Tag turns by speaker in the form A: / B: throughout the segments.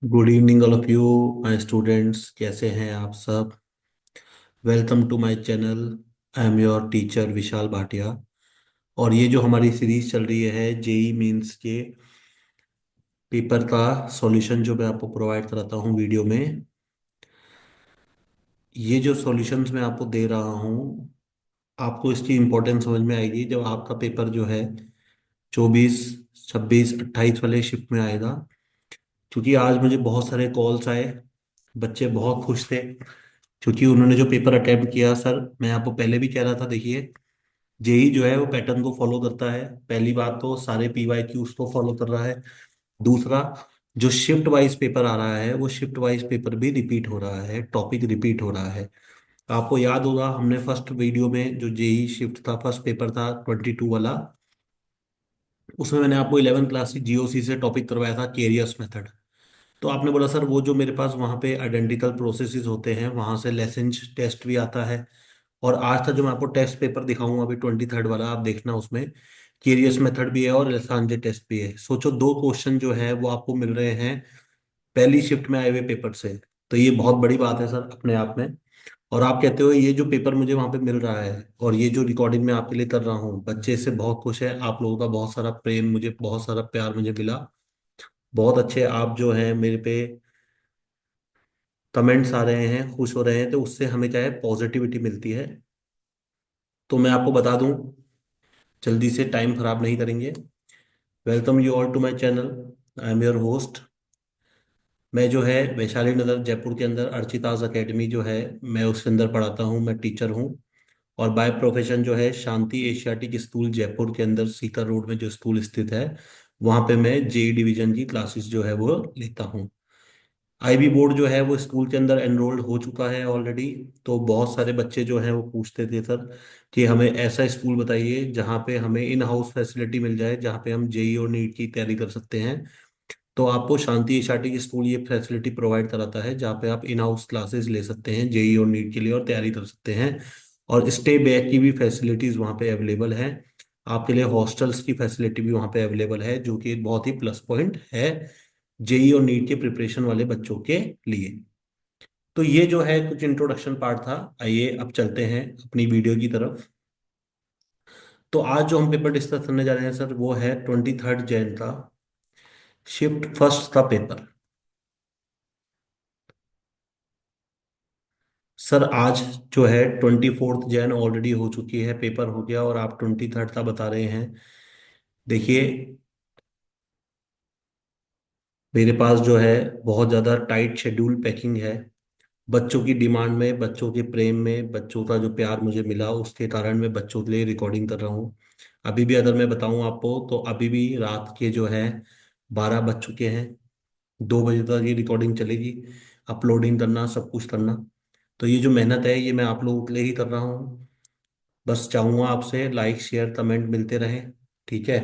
A: Good evening all of you my students. कैसे हैं आप सब? Welcome to my channel. I am your teacher Vishal Bhatia. और ये जो हमारी सीरीज चल रही है जेई मेंस के पेपर का सॉल्यूशन जो मैं आपको प्रोवाइड कराता हूँ वीडियो में। ये जो सॉल्यूशंस मैं आपको दे रहा हूँ, आपको इसकी इम्पोर्टेंस समझ में आएगी जब आपका पेपर जो है 24, 26, 28 वाले शिफ्ट में आएगा। क्योंकि आज मुझे बहुत सारे कॉल्स आए, बच्चे बहुत खुश थे क्योंकि उन्होंने जो पेपर अटेम्प्ट किया। सर मैं आपको पहले भी कह रहा था, देखिए जेई जो है वो पैटर्न को फॉलो करता है। पहली बात तो सारे पीवाई क्यूज को फॉलो कर रहा है। दूसरा, जो शिफ्ट वाइज पेपर आ रहा है वो शिफ्ट वाइज पेपर भी रिपीट हो रहा है, टॉपिक रिपीट हो रहा है। आपको याद होगा हमने फर्स्ट वीडियो में जो जेई शिफ्ट था, फर्स्ट पेपर था 22 वाला, उसमें मैंने आपको 11 क्लास की जीओसी से टॉपिक करवाया था, केरियस मेथड। तो आपने बोला सर वो जो मेरे पास वहाँ पे आइडेंटिकल प्रोसेसेस होते हैं वहाँ से लेसेंस टेस्ट भी आता है। और आज तक जो मैं आपको टेस्ट पेपर दिखाऊंगा अभी 23rd वाला, आप देखना उसमें क्यूरियस मेथड भी है और लेसांजे टेस्ट भी है। सोचो दो क्वेश्चन जो है वो आपको मिल रहे हैं पहली शिफ्ट में आए हुए पेपर से। तो ये बहुत बड़ी बात है सर अपने आप में। और आप कहते हो ये जो पेपर मुझे वहां पे मिल रहा है और ये जो रिकॉर्डिंग मैं आपके लिए कर रहा हूँ, बच्चे इससे बहुत खुश है। आप लोगों का बहुत सारा प्रेम मुझे, बहुत सारा प्यार मुझे मिला। बहुत अच्छे आप जो हैं मेरे पे कमेंट्स आ रहे हैं, खुश हो रहे हैं, तो उससे हमें क्या है, पॉजिटिविटी मिलती है। तो मैं आपको बता दूं, जल्दी से टाइम खराब नहीं करेंगे। Welcome you all to my channel. I am your host. मैं जो है वैशाली नगर जयपुर के अंदर अर्चिताज एकेडमी जो है, मैं उसके अंदर पढ़ाता हूँ, मैं टीचर हूँ। और बाय प्रोफेशन जो है शांति एशियाटिक स्कूल जयपुर के अंदर सीकर रोड में जो स्कूल स्थित है, वहाँ पे मैं जेई डिवीजन की क्लासेस जो है वो लेता हूँ। आईबी बोर्ड जो है वो स्कूल के अंदर एनरोल्ड हो चुका है ऑलरेडी। तो बहुत सारे बच्चे जो हैं वो पूछते थे सर कि हमें ऐसा स्कूल बताइए जहाँ पे हमें इन हाउस फैसिलिटी मिल जाए, जहाँ पे हम जेई और नीट की तैयारी कर सकते हैं। तो आपको शांति एशियाटिक स्कूल ये फैसिलिटी प्रोवाइड कराता है जहाँ पे आप इन हाउस क्लासेस ले सकते हैं जेई और नीट के लिए और तैयारी कर सकते हैं। और स्टे बैक की भी फैसिलिटीज वहाँ पे अवेलेबल है। आपके लिए हॉस्टल्स की फैसिलिटी भी वहाँ पे अवेलेबल है, जो कि एक बहुत ही प्लस पॉइंट है जेई और नीट के प्रिपरेशन वाले बच्चों के लिए। तो ये जो है कुछ इंट्रोडक्शन पार्ट था। आइए अब चलते हैं अपनी वीडियो की तरफ। तो आज जो हम पेपर डिस्कस करने जा रहे हैं सर वो है 23rd जैन का शिफ्ट फर्स्ट का पेपर। सर आज जो है 24th जैन ऑलरेडी हो चुकी है, पेपर हो गया और आप 23rd का बता रहे हैं। देखिए मेरे पास जो है बहुत ज़्यादा टाइट शेड्यूल पैकिंग है। बच्चों की डिमांड में, बच्चों के प्रेम में, बच्चों का जो प्यार मुझे मिला उसके कारण मैं बच्चों के लिए रिकॉर्डिंग कर रहा हूँ। अभी भी अगर मैं बताऊँ आपको तो अभी भी रात के जो है 12 बज चुके हैं। 2 बजे तक ये रिकॉर्डिंग चलेगी, अपलोडिंग करना, सब कुछ करना। तो ये जो मेहनत है ये मैं आप लोगों के लिए ही कर रहा हूँ। बस चाहूँगा आपसे लाइक शेयर कमेंट मिलते रहें, ठीक है?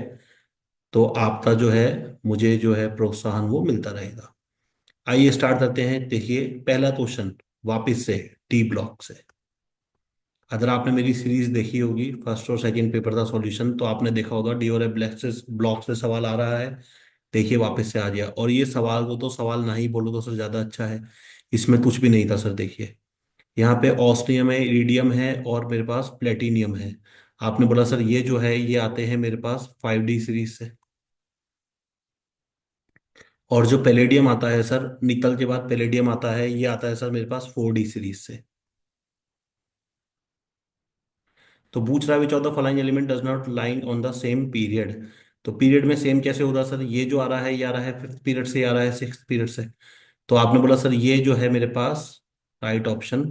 A: तो आपका जो है मुझे जो है प्रोत्साहन वो मिलता रहेगा। आइए स्टार्ट करते हैं। देखिए पहला क्वेश्चन वापस से टी ब्लॉक से। अगर आपने मेरी सीरीज देखी होगी फर्स्ट और सेकंड पेपर का सॉल्यूशन, तो आपने देखा होगा डी और ब्लॉक से सवाल आ रहा है। देखिए वापस से आ गया, और ये सवाल को तो सवाल ना ही बोलो तो सर ज्यादा अच्छा है। इसमें कुछ भी नहीं था सर। देखिए यहाँ पे ऑस्टियम है, इरिडियम है और मेरे पास प्लेटिनियम है। आपने बोला सर ये जो है ये आते हैं मेरे पास 5D सीरीज से। और जो पैलेडियम आता है सर, निकल के बाद पैलेडियम आता है, ये आता है सर मेरे पास 4D सीरीज से। तो पूछ रहा है विच of the following element does not line on the same period. तो पीरियड में सेम कैसे होगा सर? ये जो आ रहा है ये आ रहा है 5th पीरियड से, ये आ रहा है 6th पीरियड से। तो आपने बोला सर ये जो है मेरे पास राइट ऑप्शन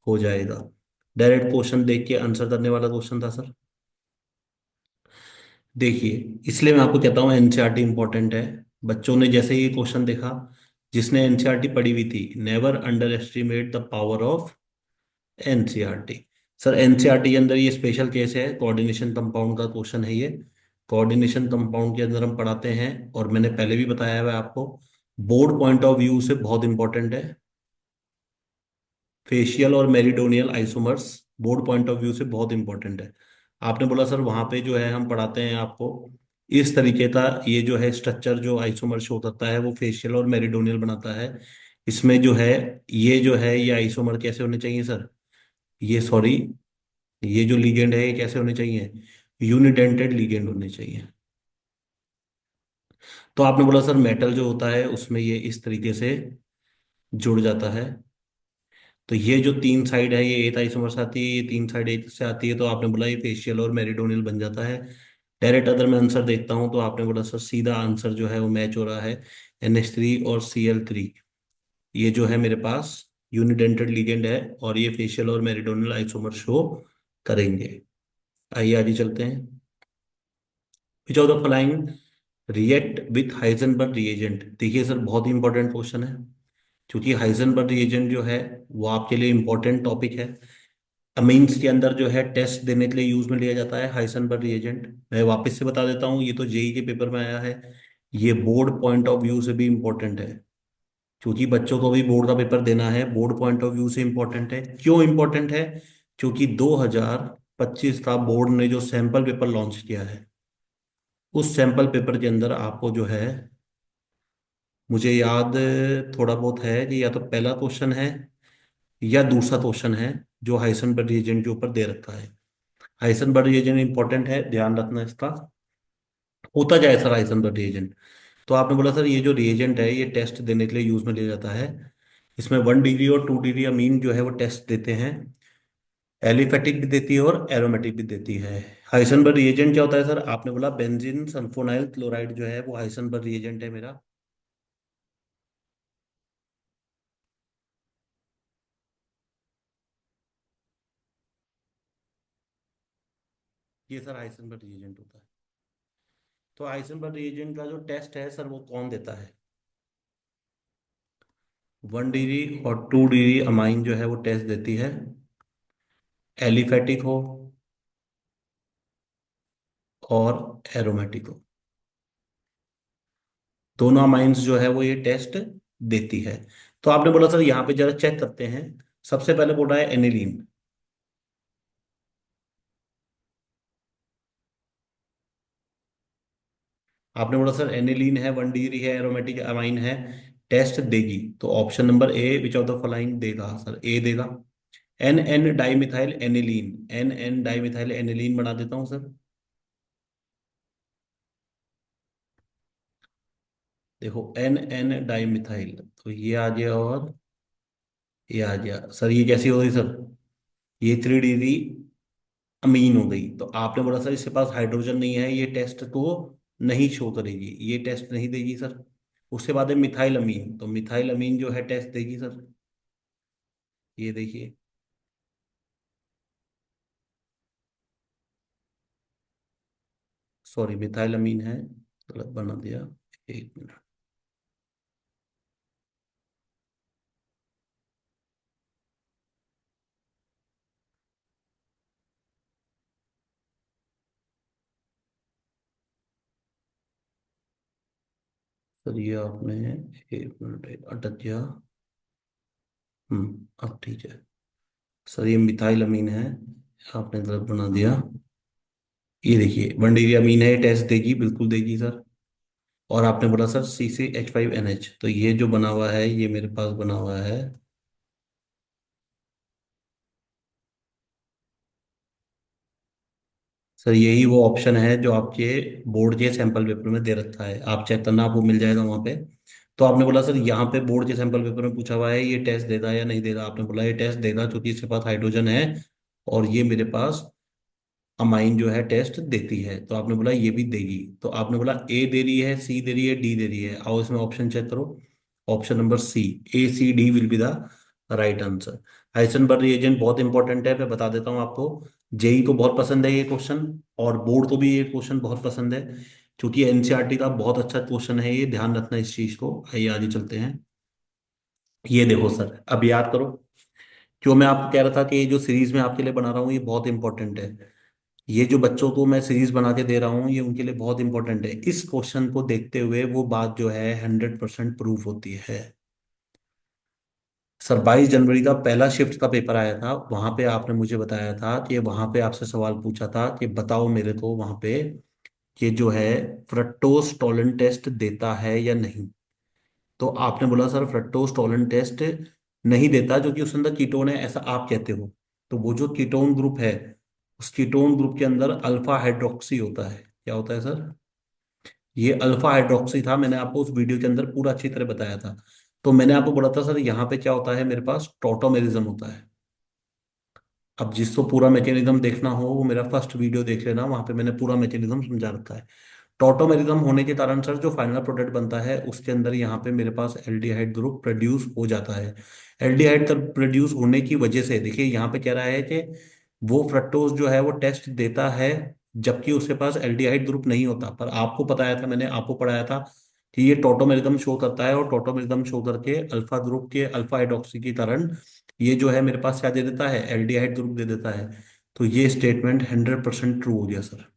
A: हो जाएगा। डायरेक्ट क्वेश्चन देख के आंसर करने वाला क्वेश्चन था सर। देखिए इसलिए मैं आपको कहता हूँ एनसीईआरटी इंपॉर्टेंट है। बच्चों ने जैसे ही क्वेश्चन देखा, जिसने एनसीईआरटी पढ़ी हुई थी, never under estimate the power of NCERT. Sir NCERT के अंदर ये स्पेशल केस है, कोऑर्डिनेशन कंपाउंड का क्वेश्चन है ये। कोऑर्डिनेशन कंपाउंड के अंदर हम पढ़ाते हैं, और मैंने पहले भी बताया हुआ है आपको, बोर्ड पॉइंट ऑफ व्यू से बहुत इंपॉर्टेंट है। फेशियल और meridional isomers board point of view से बहुत इंपॉर्टेंट है। आपने बोला सर वहां पे जो है हम पढ़ाते हैं आपको इस तरीके का ये जो है स्ट्रक्चर जो आइसोमर शो करता है वो फेशियल और मेरिडोनियल बनाता है। इसमें जो है ये जो है ये आइसोमर कैसे होने चाहिए सर, ये सॉरी, ये जो लीगेंड है ये कैसे होने चाहिए, यूनिडेंटेड लीगेंड होने चाहिए। तो आपने बोला सर मेटल जो होता है उसमें ये इस तरीके से जुड़ जाता है। तो ये जो तीन साइड है ये एथ आइसोमर से आती है, ये तीन साइड एथ से आती है, तो आपने बोला ये फेशियल और मेरिडोनियल बन जाता है। डायरेक्ट अगर मैं आंसर देखता हूँ तो आपने बोला सर सीधा आंसर जो है वो मैच हो रहा है, NH3 और Cl3। ये जो है मेरे पास यूनिडेंटेड लिगेंड है और ये फेशियल और मेरिडोनियल आइसोमर शो करेंगे। आइए आगे चलते हैं। विच of the following react with Heisenberg reagent. देखिए सर बहुत ही इंपॉर्टेंट क्वेश्चन है, क्योंकि हाइजेनबर्ग रिएजेंट जो है वो आपके लिए इंपॉर्टेंट टॉपिक है। अमीन्स के अंदर जो है टेस्ट देने के लिए यूज में लिया जाता है हाइजेनबर्ग रिएजेंट। मैं वापस से बता देता हूँ, ये तो जेई के पेपर में आया है, ये बोर्ड पॉइंट ऑफ व्यू से भी इंपॉर्टेंट है, क्योंकि बच्चों को भी बोर्ड का पेपर देना है, बोर्ड पॉइंट ऑफ व्यू से इंपॉर्टेंट है। क्यों इंपॉर्टेंट है, क्योंकि 2025 का बोर्ड ने जो सैंपल पेपर लॉन्च किया है उस सैंपल पेपर के अंदर आपको जो है, मुझे याद थोड़ा बहुत है कि या तो पहला क्वेश्चन है या दूसरा क्वेश्चन है जो हाइसेनबर्ग रीजन के ऊपर दे रखा है। हाइसेनबर्ग रीजन इंपॉर्टेंट है, ध्यान रखना इसका। होता क्या है सर हाइसेनबर्ग रीजन, तो आपने बोला सर ये जो रिएजेंट है ये टेस्ट देने के लिए यूज में लिया जाता है। इसमें 1 डिग्री और 2 डिग्री अमीन जो है वो टेस्ट देते हैं, एलिफेटिक भी देती है और एरोमेटिक भी देती है। हाइसेनबर्ग रिएजेंट क्या होता है सर, आपने बोला बेंजीन सल्फोनाइल क्लोराइड जो है वो हाइसेनबर्ग रिएजेंट है मेरा। ये सर हाइसेनबर्ग रिएजेंट होता है। तो हाइसेनबर्ग रिएजेंट का जो टेस्ट है सर वो कौन देता है, 1 डिग्री और 2 डिग्री अमाइन जो है वो टेस्ट देती है, एलिफेटिक हो और एरोमेटिक हो, दोनों अमाइंस जो है वो ये टेस्ट देती है। तो आपने बोला सर यहाँ पे जरा चेक करते हैं। सबसे पहले बोल रहा है एनिलीन। आपने बोला सर एनिलीन है, 1 डिग्री है, एरोमेटिक अमाइन है, टेस्ट देगी, तो option number A which of the following देगा सर, ए देगा। N N dimethyl aniline, N N dimethyl aniline बना देता हूँ सर। देखो एन एन डाइमिथाइल, तो ये आ गया और ये आ गया सर, ये कैसी हो गई सर, ये 3 डिग्री अमीन हो गई। तो आपने बोला सर इसके पास हाइड्रोजन नहीं है, ये टेस्ट को नहीं शो करेगी, ये टेस्ट नहीं देगी सर। उसके बाद है मिथाइल अमीन, तो मिथाइल अमीन जो है टेस्ट देगी सर। ये देखिए, सॉरी मिथाइल अमीन है, गलत बना दिया, 1 मिनट। सर ये आपने 1 मिनट अटक गया। अब ठीक है। सर ये मिथाइल अमीन है, आपने गलत बना दिया। ये देखिए 1 डिग्री अमीन है, ये टेस्ट देगी, बिल्कुल देगी सर। और आपने बोला सर CCH5NH, तो ये जो बना हुआ है ये मेरे पास बना हुआ है, सर यही वो ऑप्शन है जो आपके बोर्ड के सैंपल पेपर में दे रखा है, आप चेक करना, आपको मिल जाएगा वहां पे। तो आपने बोला सर यहाँ पे बोर्ड के सैंपल पेपर में पूछा हुआ है ये टेस्ट देगा या नहीं देगा, आपने बोला ये टेस्ट देगा क्योंकि इसके पास हाइड्रोजन है और ये मेरे पास अमाइन जो है टेस्ट देती है, तो आपने बोला ये भी देगी। तो आपने बोला ए दे रही है, सी दे रही है, डी दे रही है, आओ इसमें ऑप्शन चेक करो। Option number C, ACD will be the right answer. Heisenberg reagent बहुत इंपॉर्टेंट है, मैं बता देता हूँ आपको। जेई को बहुत पसंद है ये क्वेश्चन, और बोर्ड को भी ये क्वेश्चन बहुत पसंद है, क्योंकि एनसीईआरटी का बहुत अच्छा क्वेश्चन है ये, ध्यान रखना इस चीज को। आइए आगे चलते हैं। ये देखो सर अब याद करो, जो मैं आपको कह रहा था कि ये जो सीरीज में आपके लिए बना रहा हूँ ये बहुत इंपॉर्टेंट है, ये जो बच्चों को मैं सीरीज बना के दे रहा हूँ ये उनके लिए बहुत इंपॉर्टेंट है। इस क्वेश्चन को देखते हुए वो बात जो है 100% प्रूफ होती है। सर 22 जनवरी का पहला शिफ्ट का पेपर आया था, वहां पे आपने मुझे बताया था कि वहां पे आपसे सवाल पूछा था कि बताओ मेरे को वहां पे ये जो है फ्रक्टोज टॉलरेंस टेस्ट देता है या नहीं। तो आपने बोला सर फ्रक्टोज टॉलरेंस टेस्ट नहीं देता, जो कि उसके अंदर कीटोन है ऐसा आप कहते हो। तो वो जो कीटोन ग्रुप है, उस कीटोन ग्रुप के अंदर अल्फा हाइड्रोक्सी होता है। क्या होता है सर? ये अल्फा हाइड्रोक्सी था, मैंने आपको उस वीडियो के अंदर पूरा अच्छी तरह बताया था। तो मैंने आपको बोला था सर यहाँ पे क्या होता है, मेरे पास टॉटोमेरिज्म होता है। अब जिसको पूरा मैकेनिज्म देखना हो वो मेरा फर्स्ट वीडियो देख लेना, वहां पे मैंने पूरा मैकेनिज्म समझा रखा है। टॉटोमेरिज्म होने के कारण सर जो फाइनल प्रोडक्ट बनता है उसके अंदर यहाँ पे मेरे पास एल्डिहाइड ग्रुप प्रोड्यूस हो जाता है। एल्डिहाइड प्रोड्यूस होने की वजह से देखिए यहाँ पे कह रहा है कि वो फ्रक्टोज जो है वो टेस्ट देता है, जबकि उसके पास एल्डिहाइड ग्रुप नहीं होता। पर आपको बताया था, मैंने आपको पढ़ाया था कि ये टॉटोमेरिज्म शो करता है, और टॉटोमेरिज्म शो करके अल्फा ग्रुप के अल्फा हाइड्रोक्सी के कारण ये जो है मेरे पास क्या दे देता है, एल्डिहाइड ग्रुप दे देता है। तो ये स्टेटमेंट 100% ट्रू हो गया sir.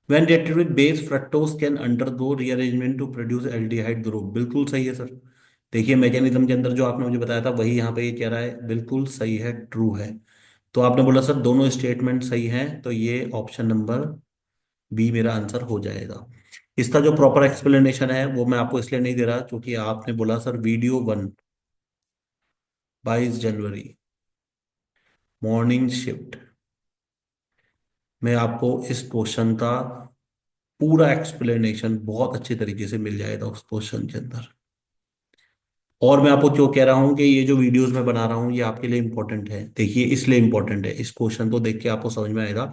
A: When reacted with base, fructose can undergo rearrangement to produce aldehyde group। बिल्कुल सही है सर। देखिए मैकेनिज्म के अंदर जो आपने मुझे बताया था वही यहाँ पे ये कह रहा है, बिल्कुल सही है, ट्रू है। तो आपने बोला सर दोनों स्टेटमेंट सही हैं, तो ये ऑप्शन नंबर बी मेरा आंसर हो जाएगा। इसका जो प्रॉपर एक्सप्लेनेशन है वो मैं आपको इसलिए नहीं दे रहा क्योंकि आपने बोला सर वीडियो 1, 22 जनवरी, मॉर्निंग शिफ्ट में आपको इस क्वेश्चन का पूरा एक्सप्लेनेशन बहुत अच्छे तरीके से मिल जाएगा उस क्वेश्चन के अंदर। और मैं आपको क्यों कह रहा हूं कि ये जो वीडियोस मैं बना रहा हूं ये आपके लिए इंपॉर्टेंट है, देखिए इसलिए इंपॉर्टेंट है, इस क्वेश्चन को देख के आपको समझ में आएगा।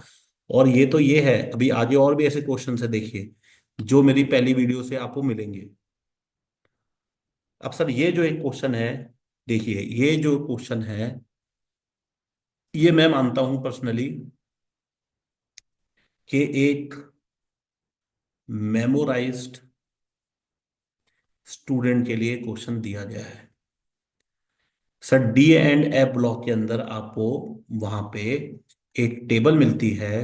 A: और ये तो ये है, अभी आगे और भी ऐसे क्वेश्चन है देखिए जो मेरी पहली वीडियो से आपको मिलेंगे। अब सर ये जो एक क्वेश्चन है, देखिए ये जो क्वेश्चन है, ये मैं मानता हूं पर्सनली कि एक मेमोराइज्ड स्टूडेंट के लिए क्वेश्चन दिया गया है। Sir D and F block के अंदर आपको वहां पे एक टेबल मिलती है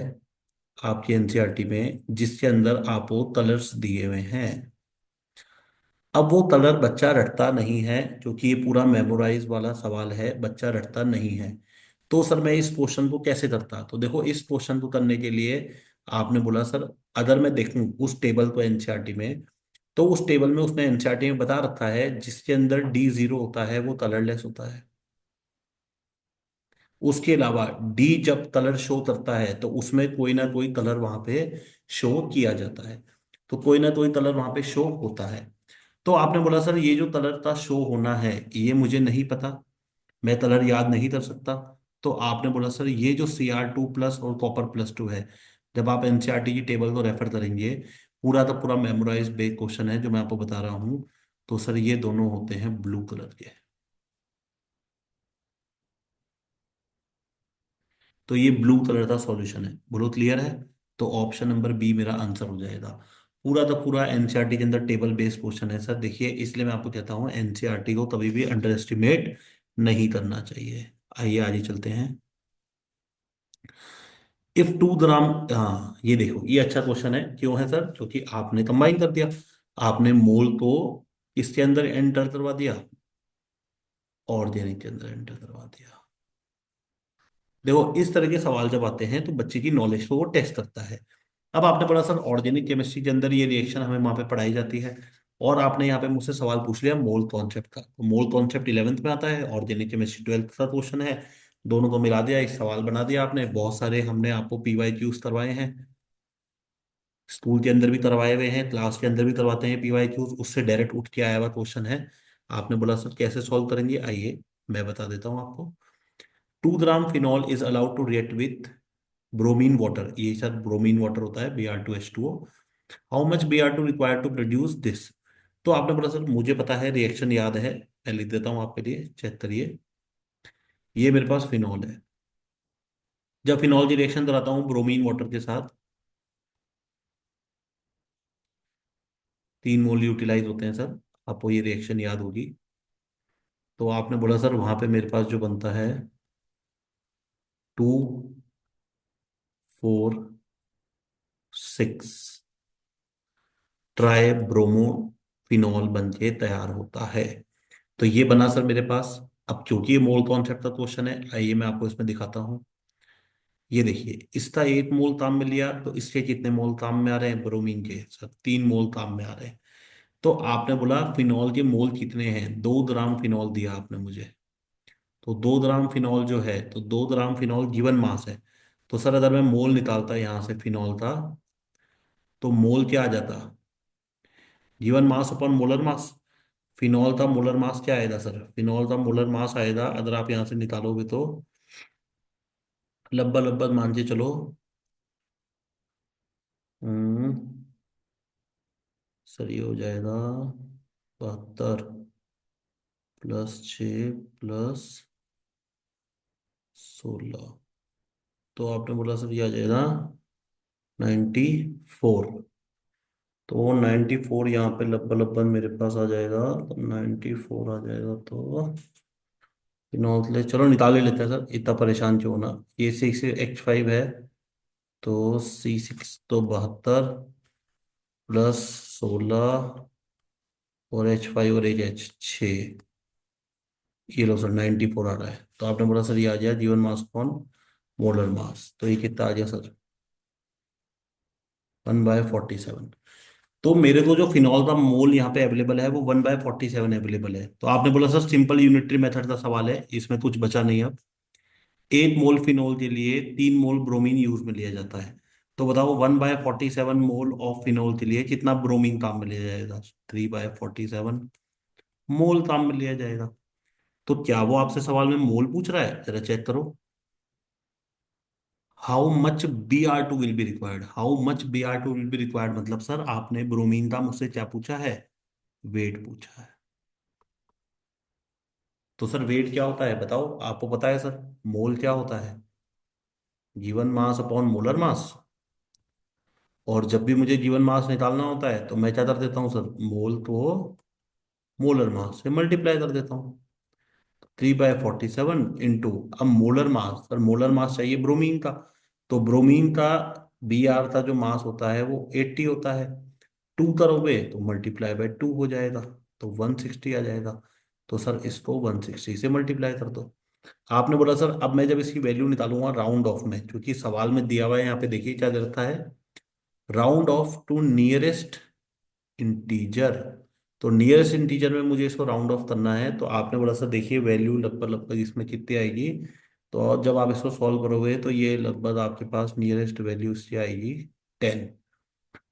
A: आपकी एनसीईआरटी में, जिसके अंदर आपको कलर्स दिए हुए हैं। अब वो कलर बच्चा रटता नहीं है, क्योंकि ये पूरा मेमोराइज वाला सवाल है, बच्चा रटता नहीं है। तो सर मैं इस क्वेश्चन को कैसे करता? तो देखो इस क्वेश्चन को करने के लिए आपने बोला सर अगर मैं देखूं उस टेबल को एनसीईआरटी में, तो उस टेबल में उसने एनसीईआरटी में बता रखा है जिसके अंदर D0 होता है वो कलरलेस होता है। उसके अलावा डी जब कलर शो करता है तो उसमें कोई ना कोई कलर वहां पे शो किया जाता है, तो कोई ना कोई कलर वहां पे शो होता है। तो आपने बोला सर ये जो कलर का शो होना है ये मुझे नहीं पता, मैं कलर याद नहीं कर सकता। तो आपने बोला सर ये जो Cr2+ और Copper+2 है, जब आप एनसीईआरटी की टेबल को रेफर करेंगे, पूरा का पूरा मेमोराइज बेस्ड क्वेश्चन है जो मैं आपको बता रहा हूँ, तो सर ये दोनों होते हैं ब्लू कलर के। तो ये ब्लू कलर का सॉल्यूशन है, ब्लू क्लियर है। तो ऑप्शन नंबर बी मेरा आंसर हो जाएगा। पूरा का पूरा एनसीईआरटी के अंदर टेबल बेस्ड क्वेश्चन है सर, देखिए इसलिए मैं आपको कहता हूँ एनसीईआरटी को कभी भी अंडर एस्टिमेट नहीं करना चाहिए। आइए आगे चलते हैं। इफ 2 ग्राम, हाँ ये देखो ये अच्छा क्वेश्चन है, क्यों है सर? क्योंकि आपने कंबाइन कर दिया, आपने मोल को इसके अंदर एंटर करवा दिया, ऑर्गेनिक के अंदर एंटर करवा दिया। देखो इस तरह के सवाल जब आते हैं तो बच्चे की नॉलेज को वो टेस्ट करता है। अब आपने पढ़ा सर ऑर्गेनिक केमिस्ट्री के अंदर ये रिएक्शन हमें वहां पे पढ़ाई जाती है, और आपने यहाँ पे मुझसे सवाल पूछ लिया मोल कॉन्सेप्ट का। तो मोल कॉन्सेप्ट 11th में आता है, ऑर्गेनिक केमिस्ट्री 12th का क्वेश्चन है। दोनों को मिला दिया, एक सवाल बना दिया आपने। बहुत सारे हमने आपको PYQs करवाए हैं, स्कूल के अंदर भी करवाए हुए हैं, क्लास के अंदर भी करवाते हैं PYQs, उससे डायरेक्ट उठ के आया हुआ क्वेश्चन है। आपने बोला सर कैसे सॉल्व करेंगे, आइए मैं बता देता हूँ आपको। 2 gram phenol is allowed to react with bromine water, ये शायद ब्रोमीन वाटर होता है, Br2H2O। How much Br2 required to produce this? तो आपने बोला सर मुझे पता है, रिएक्शन याद है, मैं लिख देता हूँ आपके लिए, चेक करिए। ये मेरे पास फिनॉल है, जब फिनॉल की रिएक्शन कराता हूँ ब्रोमीन वाटर के साथ, 3 मोल यूटिलाइज होते हैं सर। आपको ये रिएक्शन याद होगी। तो आपने बोला सर वहां पे मेरे पास जो बनता है 2, 4, 6 ट्राई ब्रोमो फिनॉल बन के तैयार होता है। तो ये बना सर मेरे पास। अब क्योंकि ये मोल कॉन्सेप्ट का क्वेश्चन है, आइए मैं आपको इसमें दिखाता हूँ। ये देखिए, इसका 1 मोल ताप में लिया तो इसके कितने मोल ताप में आ रहे हैं, ब्रोमीन के सर 3 मोल ताप में आ रहे हैं। तो आपने बोला फिनॉल के मोल कितने हैं, 2 ग्राम फिनॉल दिया आपने मुझे। तो 2 ग्राम फिनॉल जो है, तो 2 ग्राम फिनॉल गिवन मास है। तो सर अगर मैं मोल निकालता यहाँ से फिनॉल का, तो मोल क्या आ जाता, given mass upon molar mass. Phenol का मोलर मास क्या आएगा सर, फिनॉल का मोलर मास आएगा, अगर आप यहाँ से निकालोगे तो लगभग लगभग मान के चलो, हम्म, सर ये हो जाएगा 72 + 6 + 16। तो आपने बोला सर ये आ जाएगा 94। तो वो 94 यहाँ पे लगभग लगभग मेरे पास आ जाएगा, तो 94 आ जाएगा। तो फिनॉल चलो निकाल ही लेते हैं सर, इतना परेशान क्यों होना। ये 6H5 है, तो C6 तो 72 + 16, और H5 और एक H6, ये लो सर 94 आ रहा है। तो आपने बोला सर ये आ गया जीवन मास कौन, मोलर मास। तो ये कितना आ गया सर, 1/47। तो मेरे को जो फिनॉल का मोल यहाँ पे अवेलेबल है वो 1/47 अवेलेबल है। तो आपने बोला सर सिंपल यूनिटरी मेथड का सवाल है, इसमें कुछ बचा नहीं अब। 1 मोल फिनॉल के लिए 3 मोल ब्रोमीन यूज में लिया जाता है। तो बताओ 1/47 मोल ऑफ फिनॉल के लिए कितना ब्रोमीन काम में लिया जाएगा, 3/47 मोल काम में लिया जाएगा। तो क्या वो आपसे सवाल में मोल पूछ रहा है, जरा चेक करो। How much Br2 will be required, how much Br2 will be required, मतलब सर आपने ब्रोमीन का मुझसे क्या पूछा है, वेट पूछा है। तो सर वेट क्या होता है बताओ, आपको पता है सर, मोल क्या होता है, given mass upon molar mass. और जब भी मुझे गिवन मास निकालना होता है तो मैं क्या कर देता हूँ सर, मोल को मोलर मास से मल्टीप्लाई कर देता हूँ। 3/47 इंटू, अब मोलर मास, पर मोलर मास चाहिए ब्रोमीन का। तो ब्रोमीन का Br का जो मास होता है वो 80 होता है। 2 करोगे तो ×2 हो जाएगा, तो 160 आ जाएगा। तो सर इसको 160 से मल्टीप्लाई कर दो। आपने बोला सर अब मैं जब इसकी वैल्यू निकालूंगा राउंड ऑफ में, क्योंकि सवाल में दिया हुआ है यहाँ पे, देखिए क्या दे रखा है, round off to nearest integer. तो नियरेस्ट इंटीजर में मुझे इसको राउंड ऑफ करना है। तो आपने बोला सर देखिए वैल्यू लगभग लगभग इसमें कितनी आएगी। तो और जब आप इसको सॉल्व करोगे तो ये लगभग आपके पास नियरेस्ट वैल्यू इसकी आएगी 10।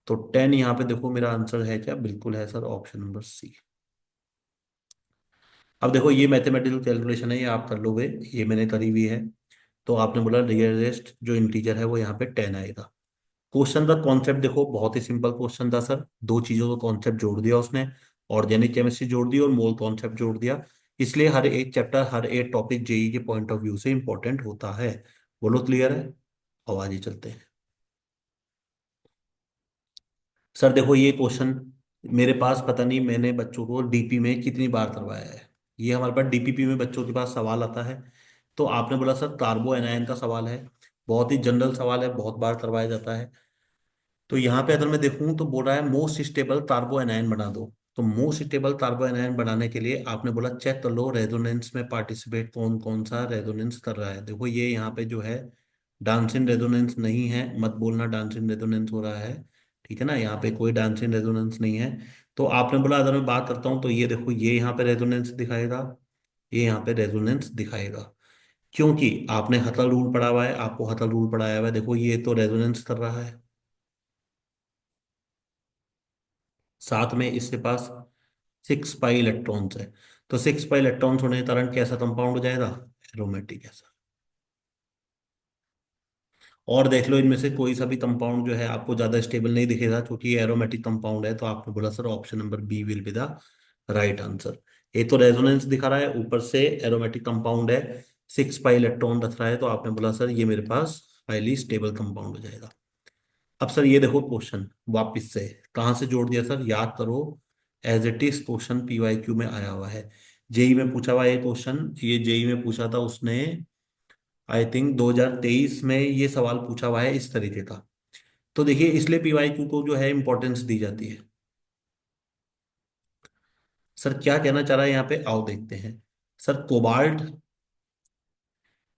A: तो 10 यहाँ पे देखो मेरा आंसर है क्या, बिल्कुल है सर, ऑप्शन नंबर सी। अब देखो ये मैथमेटिकल कैलकुलेशन है, ये आप कर लोगे, ये मैंने करी हुई है। तो आपने बोला नियरेस्ट जो इंटीजर है वो यहाँ पे 10 आएगा। क्वेश्चन का कॉन्सेप्ट देखो बहुत ही सिंपल क्वेश्चन था सर, दो चीजों का कॉन्सेप्ट जोड़ दिया उसने, ऑर्गेनिक केमिस्ट्री जोड़ दी और मोल कॉन्सेप्ट जोड़ दिया। इसलिए हर एक चैप्टर हर एक टॉपिक जेई के पॉइंट ऑफ व्यू से इंपॉर्टेंट होता है। बोलो क्लियर है, अब आगे चलते हैं। सर देखो ये क्वेश्चन मेरे पास पता नहीं मैंने बच्चों को डीपी में कितनी बार करवाया है। ये हमारे पास डीपीपी में बच्चों के पास सवाल आता है। तो आपने बोला सर कार्बो एनायन का सवाल है, बहुत ही जनरल सवाल है, बहुत बार करवाया जाता है। तो यहाँ पे अगर मैं देखूं तो बोल रहा है मोस्ट स्टेबल कार्बो एनायन बना दो। तो मोस्ट स्टेबल कार्बो एनायन बनाने के लिए आपने बोला चेक कर लो रेजोनेंस में पार्टिसिपेट कौन कौन सा रेजोनेंस कर रहा है। देखो ये यहाँ पे जो है डांसिन रेजोनेंस नहीं है, मत बोलना डांसिन रेजोनेंस हो रहा है, ठीक है ना, यहाँ पे कोई डांसिन रेजोनेंस नहीं है। तो आपने बोला अगर मैं बात करता हूँ तो ये देखो ये यहाँ पे रेजोनेंस दिखाएगा, ये यहाँ पे रेजोनेंस दिखाएगा, क्योंकि आपने हटल रूल पढ़ा हुआ है, आपको हटल रूल पढ़ाया हुआ है। देखो ये तो रेजोनेंस कर रहा है, साथ में इसके पास 6 पाई इलेक्ट्रॉन्स है। तो 6 पाई इलेक्ट्रॉन्स होने के कारण कैसा कंपाउंड हो जाएगा, एरोमेटिक ऐसा। और देख लो इनमें से कोई सा भी कंपाउंड जो है आपको ज्यादा स्टेबल नहीं दिखेगा, क्योंकि ये एरोमेटिक कंपाउंड है। तो आपने बोला sir option number B will be the right answer. ये तो रेजोनेंस दिखा रहा है, ऊपर से एरोमेटिक कंपाउंड है, 6 पाई इलेक्ट्रॉन रख रहा है, तो आपने बोला सर ये मेरे पास हाईली स्टेबल कंपाउंड हो जाएगा। अब सर ये देखो क्वेश्चन वापिस से कहाँ से जोड़ दिया सर, याद करो, as it is question PYQ में आया हुआ है, जेई में पूछा हुआ है ये क्वेश्चन, ये जेई में पूछा था उसने, आई थिंक 2023 में ये सवाल पूछा हुआ है इस तरीके का। तो देखिए इसलिए पीवाईक्यू को जो है इंपॉर्टेंस दी जाती है। सर क्या कहना चाह रहा है यहाँ पे, आओ देखते हैं। सर कोबाल्ट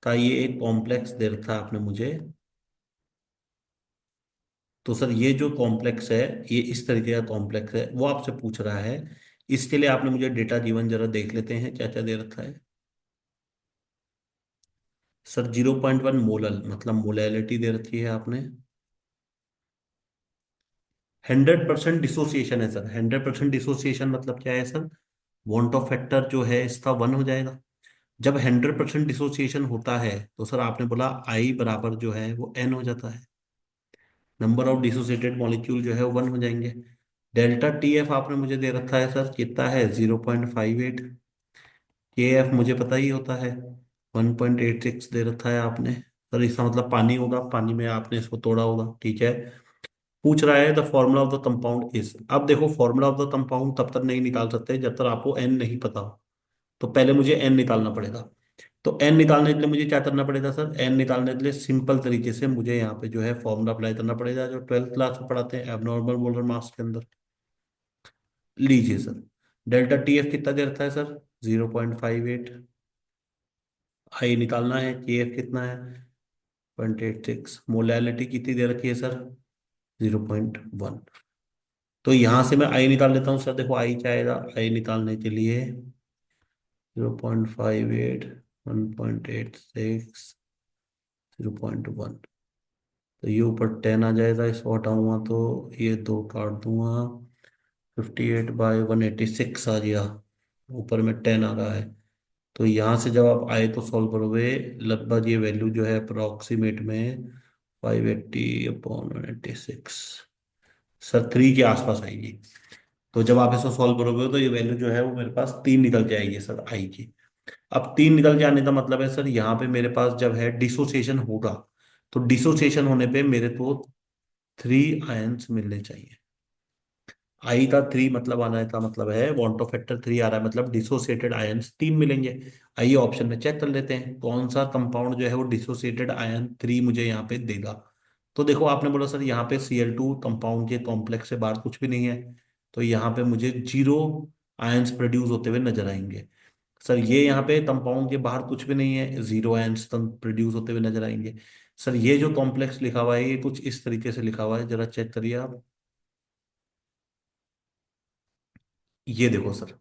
A: का ये एक कॉम्प्लेक्स दे रखा है आपने मुझे, तो सर ये जो कॉम्प्लेक्स है, ये इस तरीके का कॉम्प्लेक्स है, वो आपसे पूछ रहा है। इसके लिए आपने मुझे डेटा जीवन जरा देख लेते हैं क्या क्या दे रखा है। सर 0.1 मोलल मतलब मोलैलिटी दे रखी है आपने। 100% डिसोसिएशन है सर। 100% डिसोसिएशन मतलब क्या है सर? वॉन्ट ऑफ फैक्टर जो है इसका 1 हो जाएगा। जब 100% डिसोसिएशन होता है तो सर आपने बोला आई बराबर जो है वो एन हो जाता है। नंबर ऑफ डिसोसिएटेड मॉलिक्यूल जो है वो 1 हो जाएंगे। डेल्टा टी एफ आपने मुझे दे रखा है सर, कितना है? 0.58। के एफ मुझे पता ही होता है, 1.86 दे रखा है आपने। सर इसका मतलब पानी होगा, पानी में आपने इसको तोड़ा होगा, ठीक है। पूछ रहा है the formula of the compound is. अब देखो फॉर्मूला ऑफ द कंपाउंड तब तक नहीं निकाल सकते जब तक आपको एन नहीं पता हो। तो पहले मुझे एन निकालना पड़ेगा। तो एन निकालने के लिए मुझे क्या करना पड़ेगा सर? एन निकालने के लिए सिंपल तरीके से मुझे यहाँ पे जो है फॉर्मूला अप्लाई करना पड़ेगा, जो 12th क्लास में पढ़ाते हैं एबनॉर्मल मोलर मास के अंदर। लीजिए सर, डेल्टा टी एफ कितना दे रखा है सर? 0.58। आई निकालना है, के एफ कितना है? 0.86। मोलैलिटी कितनी दे रखी है सर? 0.1। तो यहां से मैं आई निकाल लेता हूँ सर। देखो आई क्या आएगा आई निकालने के लिए? 0.58, 1.86, 0.1। तो ये ऊपर 10 आ जाएगा, इसको हटाऊंगा तो ये दो काट दूंगा। 58/186 आ गया। ऊपर में 10 आ रहा है। तो यहाँ से जब आप आए तो सॉल्व करोगे, लगभग ये वैल्यू जो है अप्रोक्सीमेट में 580/186, सर 3 के आसपास आएगी। तो जब आप इसको सॉल्व करोगे तो ये वैल्यू जो है वो मेरे पास 3 निकल के आएगी सर आई की। अब 3 निकल के आने का मतलब है सर यहाँ पे मेरे पास जब है डिसोसिएशन होगा, तो डिसोसिएशन होने पे मेरे को 3 आयंस मिलने चाहिए। आई का 3 मतलब आना का मतलब है वॉन्ट ऑफ फैक्टर 3 आ रहा है, मतलब डिसोसिएटेड आयंस 3 मिलेंगे। आइए ऑप्शन में चेक कर लेते हैं कौन सा कंपाउंड जो है वो डिसोसिएटेड आयन 3 मुझे यहाँ पे देगा। तो देखो आपने बोला सर यहाँ पे Cl2 कंपाउंड के कॉम्प्लेक्स से बाहर कुछ भी नहीं है। तो यहाँ पे मुझे 0 आयंस प्रोड्यूस होते हुए नजर आएंगे। सर ये यहाँ पे कंपाउंड के बाहर कुछ भी नहीं है, 0 आयंस प्रोड्यूस होते हुए नजर आएंगे। सर ये जो कॉम्प्लेक्स लिखा हुआ है ये कुछ इस तरीके से लिखा हुआ है, जरा चेक करिए आप। ये देखो सर,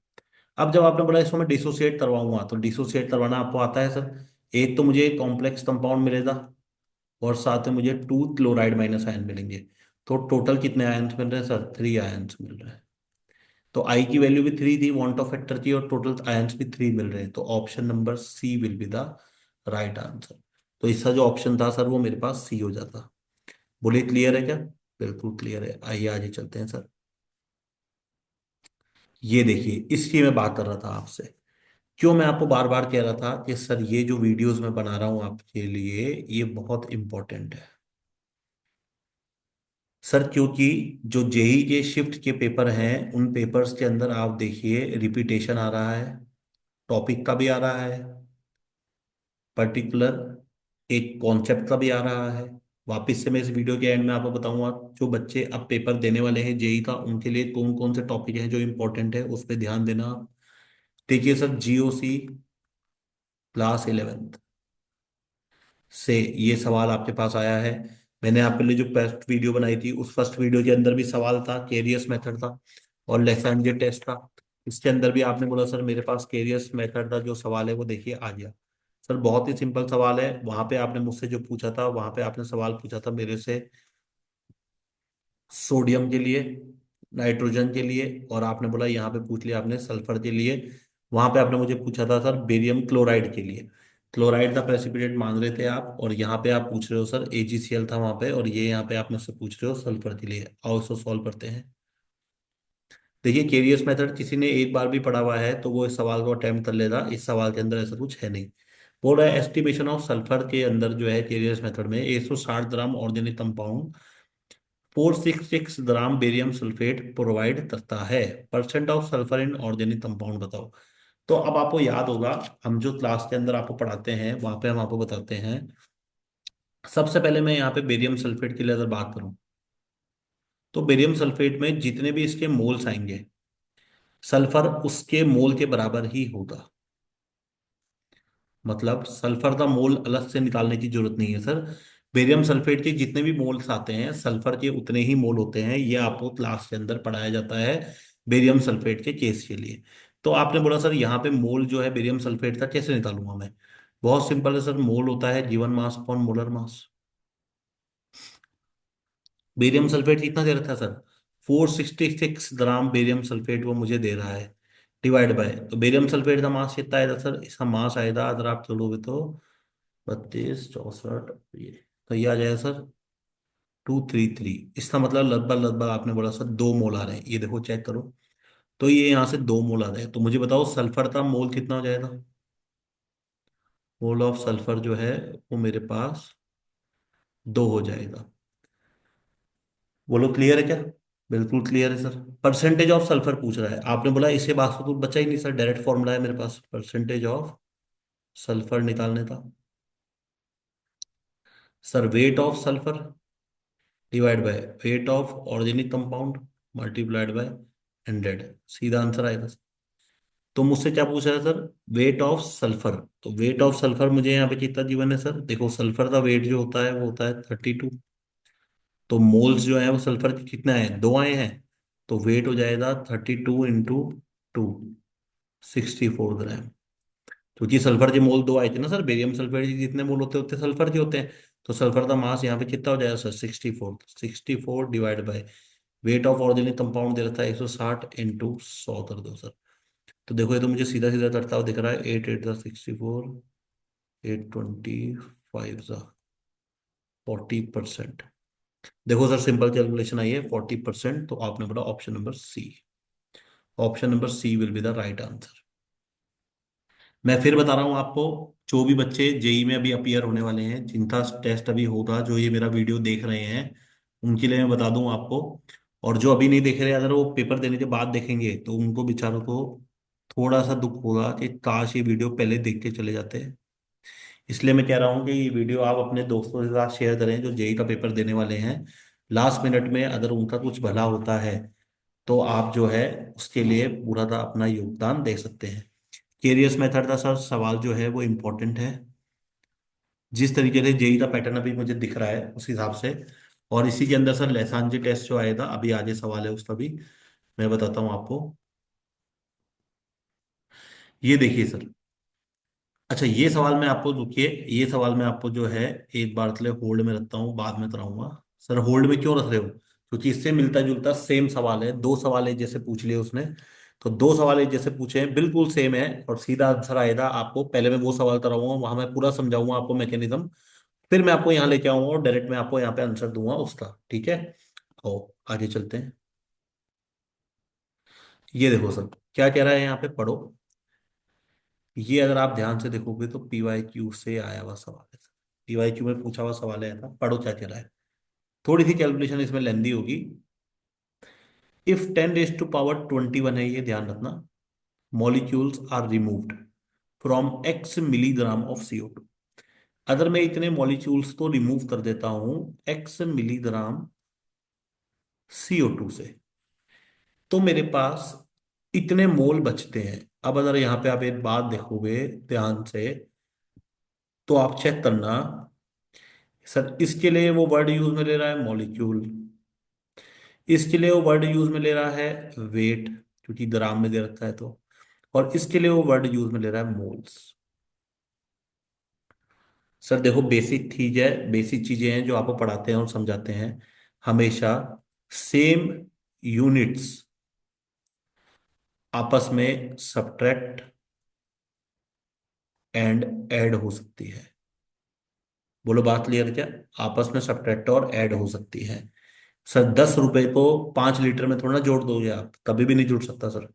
A: अब जब आपने बोला इसको मैं डिसोसिएट करवाऊंगा, तो डिसोसिएट करवाना आपको आता है सर। एक तो मुझे कॉम्प्लेक्स कंपाउंड मिलेगा और साथ में मुझे 2 क्लोराइड माइनस आयन मिलेंगे। तो टोटल कितने आयन्स मिल रहे हैं सर? 3 आयन्स मिल रहे हैं। तो आई की वैल्यू भी 3 थी वॉन्ट ऑफ फैक्टर की, और टोटल आयन्स भी 3 मिल रहे हैं। तो option number C will be the right answer. तो इसका जो ऑप्शन था सर वो मेरे पास सी हो जाता। बोलिए क्लियर है क्या? बिल्कुल क्लियर है। आइए आगे चलते हैं सर। ये देखिए इसकी मैं बात कर रहा था आपसे। क्यों मैं आपको बार बार कह रहा था कि सर ये जो वीडियोस मैं बना रहा हूं आपके लिए ये बहुत इंपॉर्टेंट है। सर क्योंकि जो जेई के शिफ्ट के पेपर हैं उन पेपर्स के अंदर आप देखिए रिपीटेशन आ रहा है, टॉपिक का भी आ रहा है, पर्टिकुलर एक कॉन्सेप्ट का भी आ रहा है। वापस से मैं इस वीडियो के एंड में आपको बताऊंगा जो बच्चे अब पेपर देने वाले हैं जेई का उनके लिए कौन कौन से टॉपिक हैं जो इंपॉर्टेंट है, उस पर ध्यान देना आप। देखिए सर जीओसी क्लास 11 से ये सवाल आपके पास आया है। मैंने आपके लिए जो फर्स्ट वीडियो बनाई थी उस फर्स्ट वीडियो के अंदर भी सवाल था, केरियस मेथड था और लेफेंगे टेस्ट था। इसके अंदर भी आपने बोला सर मेरे पास केरियस मेथड का जो सवाल है वो देखिए आ गया। सर बहुत ही सिंपल सवाल है, वहां पे आपने मुझसे जो पूछा था वहां पे आपने सवाल पूछा था मेरे से सोडियम के लिए, नाइट्रोजन के लिए, और आपने बोला यहाँ पे पूछ लिया आपने सल्फर के लिए। वहां पे आपने मुझे पूछा था सर बेरियम क्लोराइड के लिए। क्लोराइड का प्रेसिपिटेट मान रहे थे आप, और यहाँ पे आप पूछ रहे हो सर AgCl था वहां पे, और ये यहाँ पे आप मुझसे पूछ रहे हो सल्फर के लिए। आओ इसको सॉल्व करते हैं। देखिए केरियस मेथड किसी ने एक बार भी पढ़ा हुआ है तो वो इस सवाल को अटेम्प्ट कर लेगा। इस सवाल के अंदर ऐसा कुछ है नहीं। बोल रहा है एस्टिमेशन ऑफ सल्फर के अंदर जो है केरियस मेथड में 160 ग्राम ऑर्गेनिक कंपाउंड 466 ग्राम बेरियम सल्फेट प्रोवाइड करता है। Percent of sulphur in organic compound बताओ। तो अब आपको याद होगा हम जो क्लास के अंदर आपको पढ़ाते हैं वहां पे हम आपको बताते हैं। सबसे पहले मैं यहाँ पे बेरियम सल्फेट के लिए अगर बात करूं तो बेरियम सल्फेट में जितने भी इसके मोल्स आएंगे सल्फर उसके मोल के बराबर ही होगा। मतलब सल्फर का मोल अलग से निकालने की जरूरत नहीं है सर। बेरियम सल्फेट के जितने भी मोल्स आते हैं सल्फर के उतने ही मोल होते हैं, ये आपको क्लास के अंदर पढ़ाया जाता है बेरियम सल्फेट के केस के लिए। तो आपने बोला सर यहाँ पे मोल जो है बेरियम सल्फेट का कैसे निकालूंगा मैं? बहुत सिंपल है सर, मोल होता है given mass upon molar mass. Barium sulphate कितना दे रखा है सर? 466 ग्राम बेरियम सल्फेट वो मुझे दे रहा है, डिवाइड बाय, तो बेरियम सल्फेट का मास कितना आएगा सर? इसका मास आएगा अगर आप चलोगे तो 32 64, ये तो ये आ जाएगा सर 233। इसका मतलब लगभग लगभग आपने बोला सर 2 मोल आ रहे हैं, ये देखो चेक करो। तो ये यहाँ से 2 मोल आ रहे हैं, तो मुझे बताओ सल्फर का मोल कितना हो जाएगा? मोल ऑफ सल्फर जो है वो मेरे पास 2 हो जाएगा। बोलो क्लियर है क्या? बिल्कुल क्लियर है सर। परसेंटेज ऑफ सल्फर पूछ रहा है, आपने बोला इसके बाद तो कुछ बचा ही नहीं सर, डायरेक्ट फॉर्मूला है मेरे पास परसेंटेज ऑफ सल्फर निकालने का। Sir weight of sulphur divide by weight of organic compound multiplied by 100, सीधा आंसर आएगा। तो मुझसे क्या पूछ रहा है सर? Weight of sulphur. तो वेट ऑफ सल्फर मुझे यहाँ पे कितना गिवन है सर? देखो सल्फर का वेट जो होता है वो होता है 32। तो मोल्स जो है वो सल्फर के कितना है? 2 आए हैं। तो वेट हो जाएगा 32 × 2, 64 ग्राम। क्योंकि सल्फर के मोल 2 आए थे ना सर, बेरियम सल्फेट के जितने मोल होते हैं उतने सल्फर के होते हैं। तो सल्फर का मास यहाँ पे कितना हो जाएगा sir? 64। 64 divide by weight of organic compound दे रखा है 160 इंटू 100 कर दो सर। तो देखो ये तो मुझे सीधा सीधा करता हुआ दिख रहा है, 8 8 × 64, 8 25 40%। देखो सर सिंपल कैलकुलेशन आई है 40%, तो आपने बोला option number C. Option number C will be the right answer. मैं फिर बता रहा हूँ आपको, जो भी बच्चे जेई में अभी अपीयर होने वाले हैं, जिनका टेस्ट अभी होगा, जो ये मेरा वीडियो देख रहे हैं उनके लिए मैं बता दूं आपको। और जो अभी नहीं देख रहे, अगर वो पेपर देने के बाद देखेंगे तो उनको बेचारों को थोड़ा सा दुख होगा कि काश ये वीडियो पहले देख के चले जाते। इसलिए मैं कह रहा हूँ कि ये वीडियो आप अपने दोस्तों के साथ शेयर करें जो जेई का पेपर देने वाले हैं। लास्ट मिनट में अगर उनका कुछ भला होता है तो आप जो है उसके लिए पूरा का अपना योगदान दे सकते हैं। केरियस मेथड का सर सवाल जो है वो इम्पोर्टेंट है, जिस तरीके से जेई का पैटर्न अभी मुझे दिख रहा है उस हिसाब से। और इसी के अंदर सर लैसांजी टेस्ट जो आएगा अभी आगे सवाल है उसका भी मैं बताता हूँ आपको। ये देखिए सर, अच्छा ये सवाल मैं आपको रुकिए, ये सवाल मैं आपको जो है एक बार के लिए होल्ड में रखता हूँ, बाद में कराऊंगा। सर होल्ड में क्यों रख रहे हो? क्योंकि इससे मिलता जुलता सेम सवाल है, 2 सवाल एक जैसे पूछ लिए उसने। तो 2 सवाल एक जैसे पूछे हैं, बिल्कुल सेम है और सीधा आंसर आएगा आपको। पहले मैं वो सवाल कराऊंगा, वहां मैं पूरा समझाऊंगा आपको मैकेनिज्म, फिर मैं आपको यहाँ लेके आऊंगा और डायरेक्ट मैं आपको यहाँ पे आंसर दूंगा उसका, ठीक है? आओ आगे चलते हैं। ये देखो सर क्या कह रहा है यहाँ पे, पढ़ो। ये अगर आप ध्यान से देखोगे तो पीवाईक्यू से आया हुआ सवाल है। पीवाईक्यू में पूछा हुआ सवाल है, था पढ़ो क्या कह रहा है। थोड़ी सी कैलकुलेशन इसमें लेंदी होगी। इफ 10⁻21 है, ये ध्यान रखना, molecules are removed from x milligram of CO2। अगर मैं इतने मॉलिक्यूल्स को रिमूव कर देता हूं x मिलीग्राम CO2 से, तो मेरे पास इतने मोल बचते हैं। अब अगर यहाँ पे आप एक बात देखोगे ध्यान से, तो आप चेक करना। सर इसके लिए वो वर्ड यूज में ले रहा है मॉलिक्यूल, इसके लिए वो वर्ड यूज में ले रहा है वेट, क्योंकि ग्राम में दे रखा है तो, और इसके लिए वो वर्ड यूज में ले रहा है मोल्स। सर देखो बेसिक चीज है, बेसिक चीजें हैं जो आपको पढ़ाते हैं और समझाते हैं, हमेशा सेम यूनिट्स आपस में सब्ट्रैक्ट एंड ऐड हो सकती है। बोलो बात क्लियर क्या? आपस में सब्ट्रैक्ट और ऐड हो सकती है। सर 10 रुपए को 5 लीटर में थोड़ा ना जोड़ दोगे आप, कभी भी नहीं जुड़ सकता सर।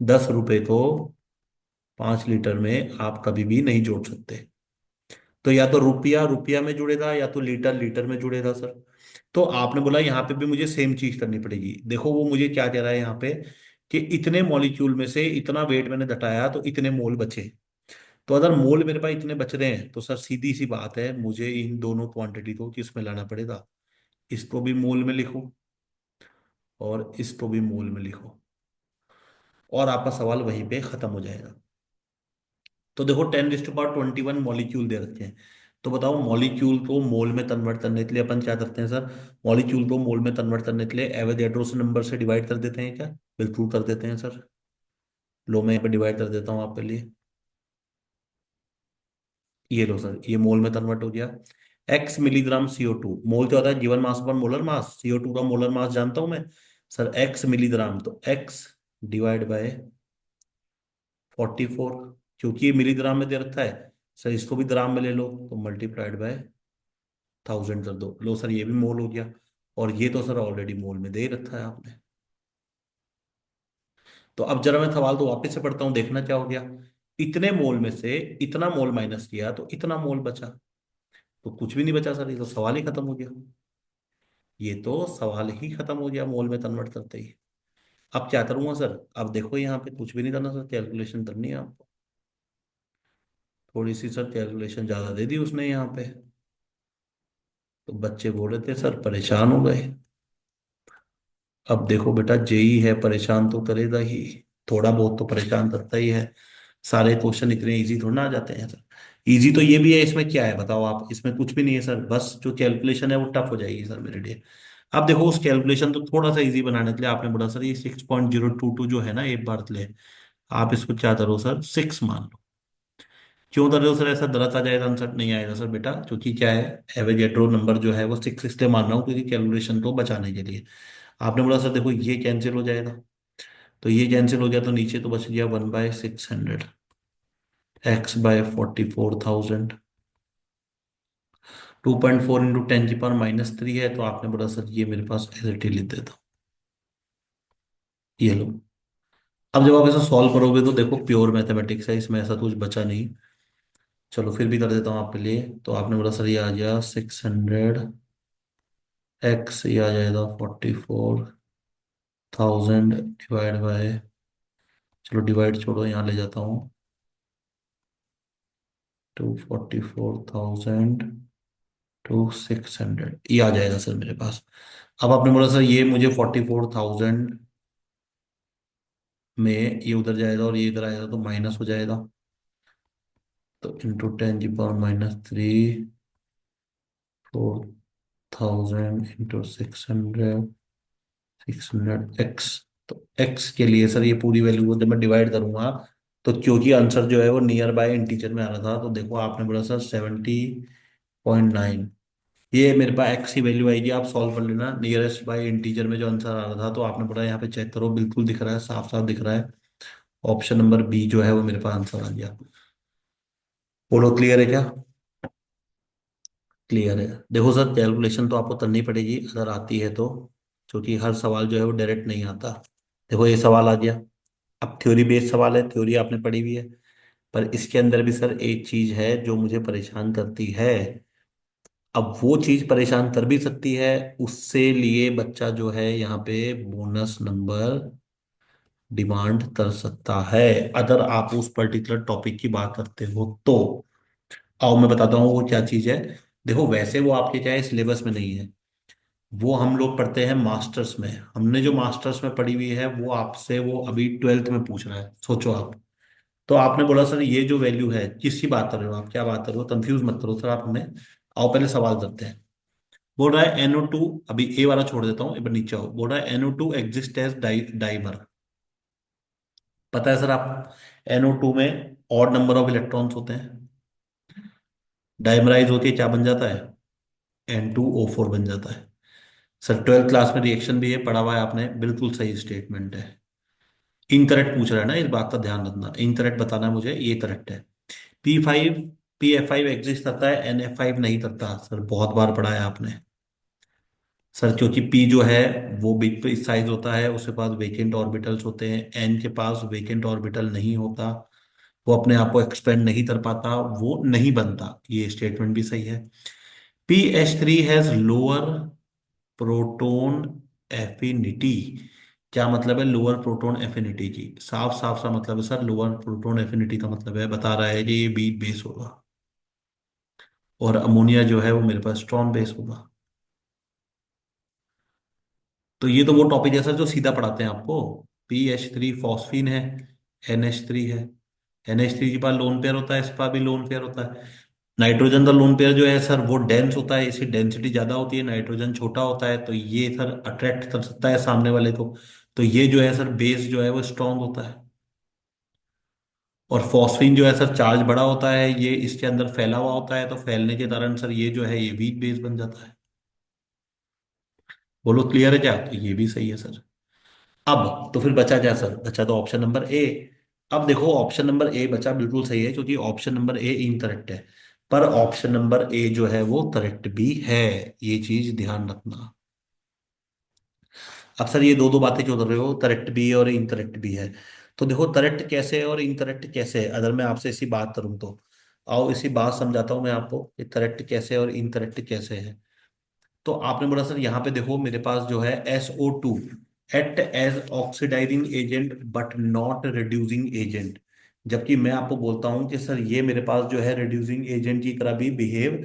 A: 10 रुपए को 5 लीटर में आप कभी भी नहीं जोड़ सकते। तो या तो रुपया रुपया में जुड़ेगा या तो लीटर लीटर में जुड़ेगा सर। तो आपने बोला यहाँ पे भी मुझे सेम चीज करनी पड़ेगी। देखो वो मुझे क्या कह रहा है यहाँ पे कि इतने मॉलिक्यूल में से इतना वेट मैंने घटाया तो इतने मोल बचे। तो अगर मोल मेरे पास इतने बच रहे हैं तो सर सीधी सी बात है, मुझे इन दोनों क्वांटिटी को किस में लाना पड़ेगा? इसको भी मोल में लिखो और इसको भी मोल में लिखो, और आपका सवाल वहीं पे खत्म हो जाएगा। तो देखो 10⁻21 मॉलिक्यूल दे रखे हैं, तो बताओ, मॉलिक्यूल को मोल में कन्वर्ट करने के लिए अपन क्या करते हैं सर? मॉलिक्यूल को मोल में कन्वर्ट करने के लिए एवोगैड्रो नंबर से डिवाइड कर देते हैं क्या? बिल्कुल कर देते हैं सर। लो मैं यहाँ पे डिवाइड कर देता हूँ आपके लिए। ये लो सर, ये मोल में कन्वर्ट हो गया। एक्स मिलीग्राम CO2, मोल क्या होता है? गिवन मास अपन मोलर मास, CO2 का मोलर मास जानता हूं मैं सर, एक्स मिलीग्राम, तो एक्स डिवाइड बाय 44, क्योंकि ये मिलीग्राम में दे रखा है सर, इसको भी ग्राम में ले लो तो मल्टीप्लाइड बाय 1000 कर दो। लो सर, ये भी मोल हो गया। और ये तो सर ऑलरेडी मोल में दे ही रखा है आपने। तो अब जरा मैं सवाल तो वापस से पढ़ता हूँ, देखना क्या हो गया। इतने मोल में से इतना मोल माइनस किया तो इतना मोल बचा। तो कुछ भी नहीं बचा सर, ये तो सवाल ही खत्म हो गया। ये तो सवाल ही खत्म हो गया मोल में कन्वर्ट करते ही। अब क्या करूंगा सर? अब देखो, यहाँ पे कुछ भी नहीं करना सर, कैलकुलेशन करनी है आपको। थोड़ी सी सर कैलकुलेशन ज्यादा दे दी उसने यहाँ पे। तो बच्चे बोल रहे थे सर परेशान हो गए। अब देखो बेटा, जेई है, परेशान तो करेगा ही। थोड़ा बहुत तो परेशान करता ही है। सारे क्वेश्चन इतने इजी थोड़ा ना आ जाते हैं सर। इजी तो ये भी है, इसमें क्या है बताओ आप? इसमें कुछ भी नहीं है सर, बस जो कैलकुलेशन है वो टफ हो जाएगी सर मेरे लिए। अब देखो, उस कैलकुलेशन तो थोड़ा सा इजी बनाने के लिए आपने बोला सर ये 6.022 जो है ना, एक बार के लिए आप इसको क्या करो सर, 6 मान लो। क्यों कर रहे हो सर ऐसा? गलत आ जाएगा आंसर? नहीं आएगा सर बेटा, क्योंकि क्या है, एवोगैड्रो नंबर जो है वो 6 इसलिए मान रहा हूँ क्योंकि कैलकुलेशन को बचाने के लिए। आपने बोला सर देखो ये कैंसिल हो जाएगा, तो ये कैंसिल हो गया तो नीचे तो बच गया 1/600, x/44,000। 2.4 × 10⁻³ है, तो आपने बोला सर ये मेरे पास एज इट लिख देता। ये लो। अब जब आप ऐसा सॉल्व करोगे तो देखो प्योर मैथमेटिक्स है, इसमें ऐसा कुछ बचा नहीं। चलो फिर भी कर देता हूँ आपके लिए। तो आपने बोला सर ये आ गया 600 एक्स, ये आ जाएगा 44,000 डिवाइड बाय, चलो डिवाइड छोड़ो, यहाँ ले जाता हूँ। 244,000 to 600, ये आ जाएगा सर मेरे पास। अब आपने बोला सर ये मुझे 44,000 में ये उधर जाएगा और ये इधर आएगा तो माइनस हो जाएगा। तो × 10⁻³ 4,000 × 600 एक्स। तो एक्स के लिए सर ये पूरी वैल्यू को जब मैं डिवाइड करूंगा, तो क्योंकि आंसर जो है वो नियर बाय इंटीजर में आ रहा था, तो देखो आपने बोला सर 70.9, ये मेरे पास एक्स की वैल्यू आएगी। आप सॉल्व कर लेना, नियरेस्ट बाय इंटीजर में जो आंसर आ रहा था, तो आपने बोला यहाँ पे चेक करो, बिल्कुल दिख रहा है, साफ साफ दिख रहा है। ऑप्शन नंबर बी जो है वो मेरे पास आंसर आ गया। बोलो क्लियर है क्या? क्लियर है। देखो सर, कैलकुलेशन तो आपको करनी पड़ेगी अगर आती है तो, क्योंकि हर सवाल जो है वो डायरेक्ट नहीं आता। देखो ये सवाल आ गया। अब थ्योरी बेस्ड सवाल है, थ्योरी आपने पढ़ी हुई है, पर इसके अंदर भी सर एक चीज है जो मुझे परेशान करती है। अब वो चीज परेशान कर भी सकती है, उससे लिए बच्चा जो है यहाँ पे बोनस नंबर डिमांड कर सकता है, अगर आप उस पर्टिकुलर टॉपिक की बात करते हो तो। आओ मैं बताता हूँ वो क्या चीज है। देखो वैसे वो आपके क्या है, सिलेबस में नहीं है। वो हम लोग पढ़ते हैं मास्टर्स में, हमने जो मास्टर्स में पढ़ी हुई है वो आपसे वो अभी 12th में पूछ रहा है, सोचो आप। तो आपने बोला सर ये जो वैल्यू है, किसकी बात कर रहे हो आप, क्या बात कर रहे हो, कंफ्यूज मत करो सर आप हमें। आओ पहले सवाल करते हैं। बोल रहा है NO2, अभी ए वाला छोड़ देता हूँ, एक बार नीचे आओ। बोल रहा है NO2 एग्जिस्ट एज डाइमर। पता है सर आप, NO2 में ऑड नंबर ऑफ इलेक्ट्रॉन्स होते हैं, डाइमराइज होती है क्या बन जाता है, N2O4 बन जाता है। सर 12th क्लास में रिएक्शन भी है, पढ़ा हुआ है आपने, बिल्कुल सही स्टेटमेंट है। इनकरेक्ट पूछ रहा है ना, इस बात का ध्यान रखना, इनकरेक्ट बताना है मुझे, ये करेक्ट है। P5 PF5 एग्जिस्ट करता है, NF5 नहीं करता सर, बहुत बार पढ़ा है आपने। सर क्योंकि P जो है वो बिग साइज होता है, उसके पास वेकेंट ऑर्बिटल्स होते हैं, N के पास वेकेंट ऑर्बिटल नहीं होता, वो अपने आप को एक्सपेंड नहीं कर पाता, वो नहीं बनता, ये स्टेटमेंट भी सही है। PH3 has lower proton affinity. क्या मतलब है लोअर प्रोटोन एफिनिटी की? साफ साफ सा मतलब है सर, लोअर प्रोटोन एफिनिटी का मतलब है, बता रहा है कि ये बी बेस होगा, और अमोनिया जो है वो मेरे पास स्ट्रॉन्ग बेस होगा। तो ये तो वो टॉपिक है सर जो सीधा पढ़ाते हैं आपको। PH3 फॉस्फीन है, NH3 है, NH3 के पास लोन पेयर होता है, इस पास भी लोन पेयर होता है। नाइट्रोजन का लोन पेयर जो है सर वो डेंस होता है, इसकी डेंसिटी ज्यादा होती है, नाइट्रोजन छोटा होता है, तो ये सर अट्रैक्ट कर सकता है सामने वाले को। तो ये जो है सर बेस जो है वो स्ट्रांग होता है। और फॉस्फीन जो है सर चार्ज बड़ा होता है, ये इसके अंदर फैला हुआ होता है, तो फैलने के कारण सर ये जो है ये वीक बेस बन जाता है। बोलो क्लियर है क्या? तो ये भी सही है सर। अब तो फिर बचा क्या सर? बचा तो ऑप्शन नंबर ए। अब देखो ऑप्शन नंबर ए बचा बिल्कुल सही है, क्योंकि ऑप्शन नंबर ए इनकरेक्ट है। पर ऑप्शन नंबर ए जो है वो करेक्ट भी है, ये चीज ध्यान रखना। अब सर ये दो दो बातें क्यों कर रहे हो, करेक्ट भी है और इनकरेक्ट भी है? तो देखो करेक्ट कैसे है और इनकरेक्ट कैसे है, अगर मैं आपसे इसी बात करूं तो आओ इसी बात समझाता हूं मैं आपको कि करेक्ट कैसे है और इनकरेक्ट कैसे है। तो आपने बोला सर यहाँ पे देखो मेरे पास जो है SO2 act as oxidizing agent but not reducing agent. जबकि मैं आपको बोलता हूँ कि सर ये मेरे पास जो है रिड्यूसिंग एजेंट की तरह भी बिहेव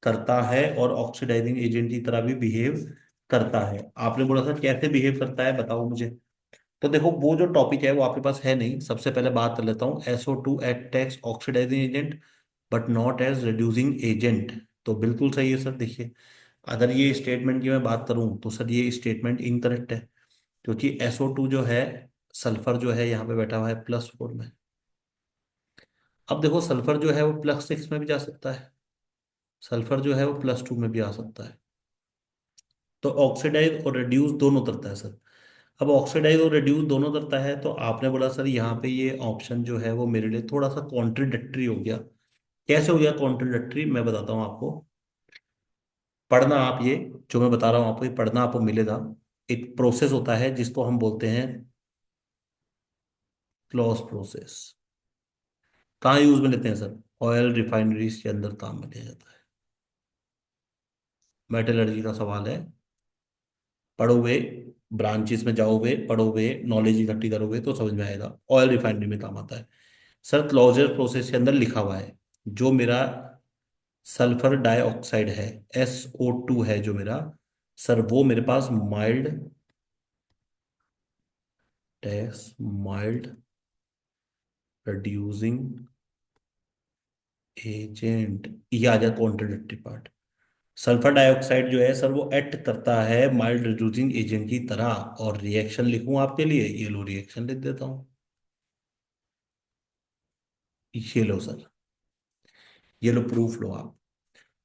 A: करता है और ऑक्सीडाइजिंग एजेंट की तरह भी बिहेव करता है। आपने बोला सर कैसे बिहेव करता है बताओ मुझे। तो देखो वो जो टॉपिक है वो आपके पास है नहीं, सबसे पहले बात कर लेता हूँ। SO2 act as oxidizing agent but not as reducing agent, तो बिल्कुल सही है सर। देखिए अगर ये स्टेटमेंट की मैं बात करूं तो सर ये स्टेटमेंट इनकरेक्ट है, क्योंकि SO2 जो है, सल्फर जो है यहाँ पे बैठा हुआ है +4 में। अब देखो सल्फर जो है वो +6 में भी जा सकता है, सल्फर जो है वो +2 में भी आ सकता है। तो ऑक्सीडाइज और रिड्यूस दोनों करता है सर। अब ऑक्सीडाइज और रिड्यूस दोनों करता है, तो आपने बोला सर यहाँ पे ये ऑप्शन जो है वो मेरे लिए थोड़ा सा कॉन्ट्रडिक्टरी हो गया। कैसे हो गया कॉन्ट्रडिक्टरी, मैं बताता हूँ आपको। पढ़ना आप ये, जो मैं बता रहा हूँ आपको ये पढ़ना आपको मिलेगा। एक प्रोसेस होता है जिसको हम बोलते हैं क्लॉज प्रोसेस। कहाँ यूज में लेते हैं सर? ऑयल रिफाइनरीज के अंदर काम में लिया जाता है। मेटलर्जी का सवाल है, पढ़ोगे, ब्रांचेस में जाओगे, पढ़ोगे, नॉलेज इकट्ठी करोगे तो समझ में आएगा। ऑयल रिफाइनरी में काम आता है सर। क्लोजर प्रोसेस के अंदर लिखा हुआ है जो मेरा सल्फर डाइऑक्साइड है, SO2 है जो मेरा, सर वो मेरे पास माइल्ड माइल्ड रिड्यूसिंग एजेंट, ये आ जाए कॉन्ट्रोडिक्टरी पार्ट। सल्फर डाइऑक्साइड जो है सर वो एक्ट करता है माइल्ड रिड्यूसिंग एजेंट की तरह। और रिएक्शन लिखूं आपके लिए, ये लो रिएक्शन लिख देता हूं। ये लो सर, ये लो प्रूफ लो आप।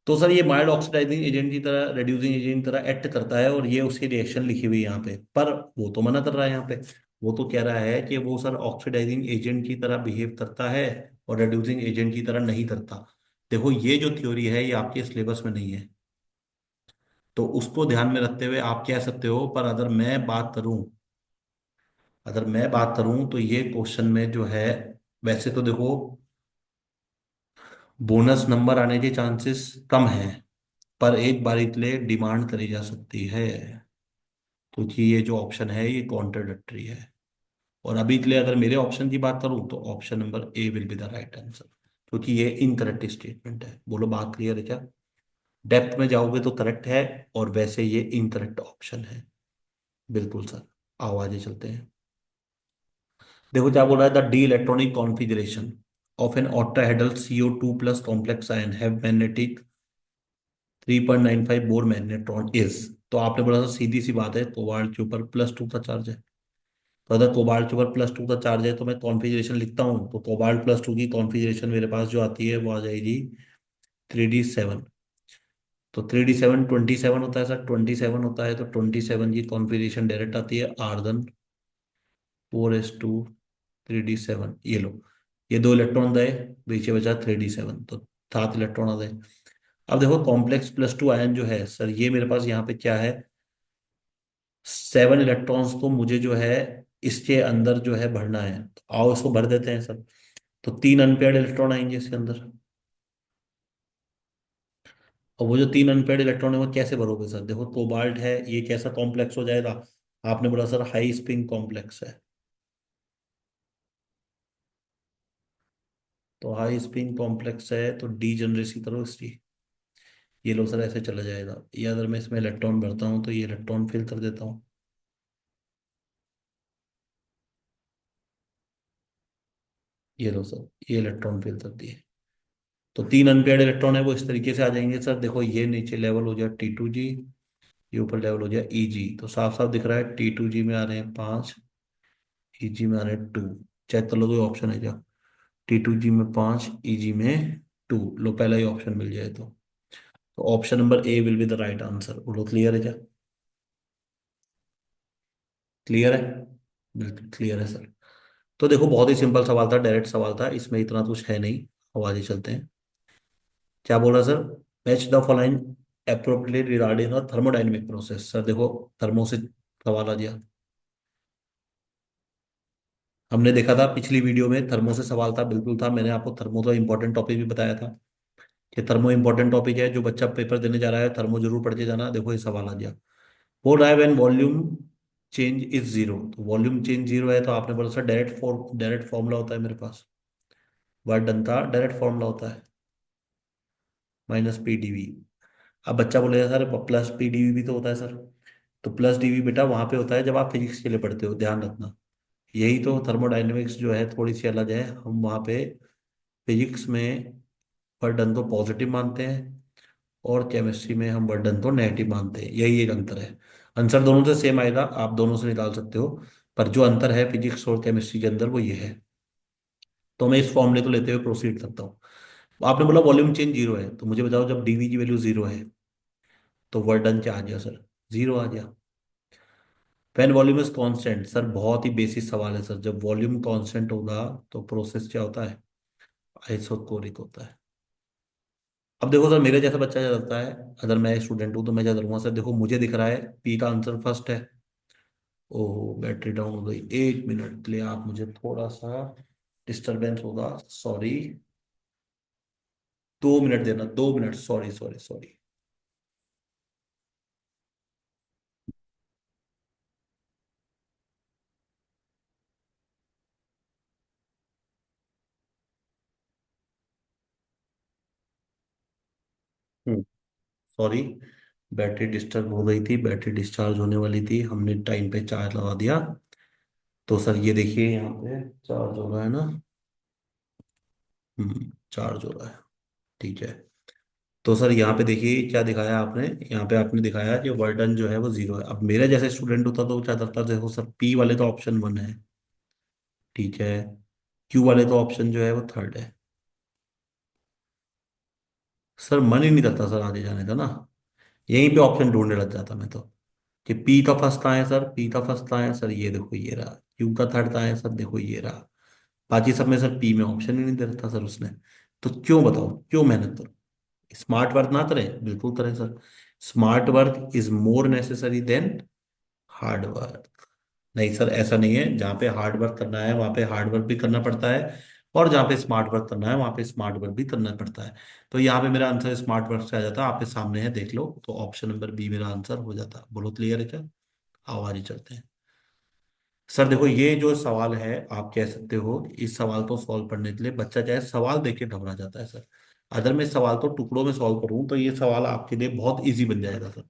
A: तो सर ये माइल्ड ऑक्सीडाइजिंग एजेंट की तरह, रिड्यूसिंग एजेंट की तरह एक्ट करता है, और ये उसकी रिएक्शन लिखी हुई है यहाँ पे। पर वो तो मना कर रहा है यहाँ पे, वो तो कह रहा है कि वो सर ऑक्सीडाइजिंग एजेंट की तरह बिहेव करता है और रिड्यूसिंग एजेंट की तरह नहीं करता। देखो ये जो थ्योरी है ये आपके सिलेबस में नहीं है, तो उसको ध्यान में रखते हुए आप कह सकते हो। पर अगर मैं बात करूं, अगर मैं बात करूं तो ये क्वेश्चन में जो है, वैसे तो देखो बोनस नंबर आने के चांसेस कम हैं, पर एक बार के लिए डिमांड करी जा सकती है, क्योंकि ये जो ऑप्शन है ये कॉन्ट्रडिक्टरी है। और अभी के लिए अगर मेरे ऑप्शन की बात करूं तो option number A will be the right answer, क्योंकि ये इनकरेक्ट स्टेटमेंट है। बोलो बात क्लियर है क्या? डेप्थ में जाओगे तो करेक्ट है, और वैसे ये इनकरेक्ट ऑप्शन है। बिल्कुल सर। आओ आगे चलते हैं। देखो क्या बोल रहा है, the D electronic configuration of an octahedral CO2+ complex ion have magnetic 3.95 Bohr magnetron is. तो आपने बोला था सीधी सी बात है, कोबाल्ट के ऊपर +2 का चार्ज है। तो अगर कोबाल्ट के ऊपर +2 का चार्ज है तो मैं कॉन्फ़िगरेशन लिखता हूँ, तो कोबाल्ट +2 की कॉन्फ़िगरेशन मेरे पास जो आती है वो आ जाएगी 3D7। तो 3D7 27 होता है सर, 27 होता है, तो 27 की कॉन्फ़िगरेशन डायरेक्ट आती है R 4s2 3D7। ये लो, ये दो इलेक्ट्रॉन गए, पीछे बचा 3D7, तो 7 इलेक्ट्रॉन आ गए। अब देखो कॉम्प्लेक्स +2 आयन जो है सर, ये मेरे पास यहाँ पे क्या है, 7 इलेक्ट्रॉन्स को मुझे जो है इसके अंदर जो है भरना है, तो आओ इसको भर देते हैं सर। तो 3 अनपेयर्ड इलेक्ट्रॉन आएंगे इसके अंदर। और वो जो 3 अनपेयर्ड इलेक्ट्रॉन है वो कैसे भरोगे सर? देखो कोबाल्ट है, ये कैसा कॉम्प्लेक्स हो जाएगा? आपने बोला सर हाई स्पिन कॉम्प्लेक्स है, तो हाई स्पिन कॉम्प्लेक्स है तो डीजनरेसी करो इसकी। ये लो सर ऐसे चला जाएगा, ये अगर मैं इसमें इलेक्ट्रॉन भरता हूँ तो ये इलेक्ट्रॉन फिल कर देता हूँ। ये लो सर, ये इलेक्ट्रॉन फिल कर दिए। तो 3 अनपेयर्ड इलेक्ट्रॉन है वो इस तरीके से आ जाएंगे सर। देखो ये नीचे लेवल हो जाए T2G, ये ऊपर लेवल हो जाए Eg। तो साफ साफ दिख रहा है T2G में आ रहे हैं 5, Eg में आ रहे हैं 2। चेक कर लो तो ऑप्शन है क्या? T2G में 5, Eg में 2। लो पहला ही ऑप्शन मिल जाए तो option number A will be the right answer. बोलो क्लियर है क्या? क्लियर है? बिल्कुल क्लियर है सर। तो देखो बहुत ही सिंपल सवाल था, डायरेक्ट सवाल था, इसमें इतना कुछ है नहीं। अब आगे चलते हैं। क्या बोला sir? Match the following appropriately regarding thermodynamic process. Sir देखो थर्मो से सवाल आ गया। हमने देखा था पिछली वीडियो में थर्मो से सवाल था, बिल्कुल था। मैंने आपको थर्मो का इंपॉर्टेंट टॉपिक भी बताया था कि थर्मो इंपॉर्टेंट टॉपिक है, जो बच्चा पेपर देने जा रहा है थर्मो जरूर पढ़ के जाना। देखो ये सवाल आ गया। बोल रहा है when volume change is zero. तो वॉल्यूम चेंज जीरो है तो आपने बोला सर डायरेक्ट फॉर्मूला होता है मेरे पास। वर्क डन था, डायरेक्ट फॉर्मूला होता है -PdV। अब बच्चा बोलेगा सर +PdV भी तो होता है सर। तो +dV बेटा वहां पे होता है जब आप फिजिक्स के लिए पढ़ते हो, ध्यान रखना। यही तो थर्मोडाइनमिक्स जो है थोड़ी सी अलग है। हम वहाँ पे फिजिक्स में वर्डन तो पॉजिटिव मानते हैं और केमिस्ट्री में हम वर्डन तो नेगेटिव मानते हैं। यही एक अंतर है। आंसर दोनों से सेम आएगा, आप दोनों से निकाल सकते हो। पर जो अंतर है फिजिक्स और केमिस्ट्री के अंदर वो ये है। तो मैं इस फॉर्मूले को लेते हुए प्रोसीड करता हूँ। आपने बोला वॉल्यूम चेंज जीरो है, तो मुझे बताओ जब डीवी की वैल्यू जीरो है तो वर्डन क्या आ गया सर? जीरो आ गया। When volume is constant. Sir बहुत ही बेसिक सवाल है सर। जब वॉल्यूम कांस्टेंट होगा तो प्रोसेस क्या होता है? आइसोकोरिक होता है। अब देखो सर मेरे जैसा बच्चा क्या करता है, अगर मैं स्टूडेंट हूँ तो मैं क्या करूंगा सर? देखो मुझे दिख रहा है पी का आंसर फर्स्ट है। ओह बैटरी डाउन हो गई, 1 मिनट के लिए आप मुझे थोड़ा सा डिस्टरबेंस होगा, सॉरी। 2 मिनट देना, 2 minute, sorry sorry sorry. Sorry, battery disturb हो गई थी, बैटरी डिस्चार्ज होने वाली थी, हमने टाइम पे चार्ज लगा दिया। तो सर ये देखिए यहाँ पे चार्ज हो रहा है ना। चार्ज हो रहा है, ठीक है। तो सर यहाँ पे देखिए क्या दिखाया आपने। यहाँ पे आपने दिखाया कि वर्डन जो है वो जीरो है। अब मेरे जैसे स्टूडेंट होता तो वो क्या करता? देखो सर पी वाले तो ऑप्शन वन है, ठीक है। क्यू वाले तो ऑप्शन जो है वो थर्ड है। सर मन ही नहीं करता सर आगे जाने का ना। यहीं पे ऑप्शन ढूंढने लग जाता मैं तो, कि पी का फर्स्ट कहाँ है सर? पी का फर्स्ट कहाँ है सर? ये देखो ये रहा। क्यू का थर्ड कहाँ है सर? देखो ये रहा। बाकी सब में सर पी में ऑप्शन ही नहीं दे रखा सर उसने। तो क्यों बताओ, क्यों मेहनत करो? स्मार्ट वर्क ना करें? बिल्कुल करें sir. Smart work is more necessary than hard work. नहीं सर ऐसा नहीं है, जहाँ पे हार्ड वर्क करना है वहाँ पे हार्ड वर्क भी करना पड़ता है, और जहाँ पे स्मार्ट वर्क करना है वहाँ पे स्मार्ट वर्क भी करना पड़ता है। तो यहाँ पे मेरा आंसर स्मार्ट वर्क से आ जाता है, आपके सामने है देख लो। तो ऑप्शन नंबर बी मेरा आंसर हो जाता। बोलो क्लियर है क्या? आओ आगे चलते हैं। सर देखो ये जो सवाल है, आप कह सकते हो इस सवाल को सॉल्व करने के लिए बच्चा चाहे सवाल देख के घबरा जाता है सर। अगर मैं इस सवाल को टुकड़ों में सॉल्व करूं तो ये सवाल आपके लिए बहुत इजी बन जाएगा सर।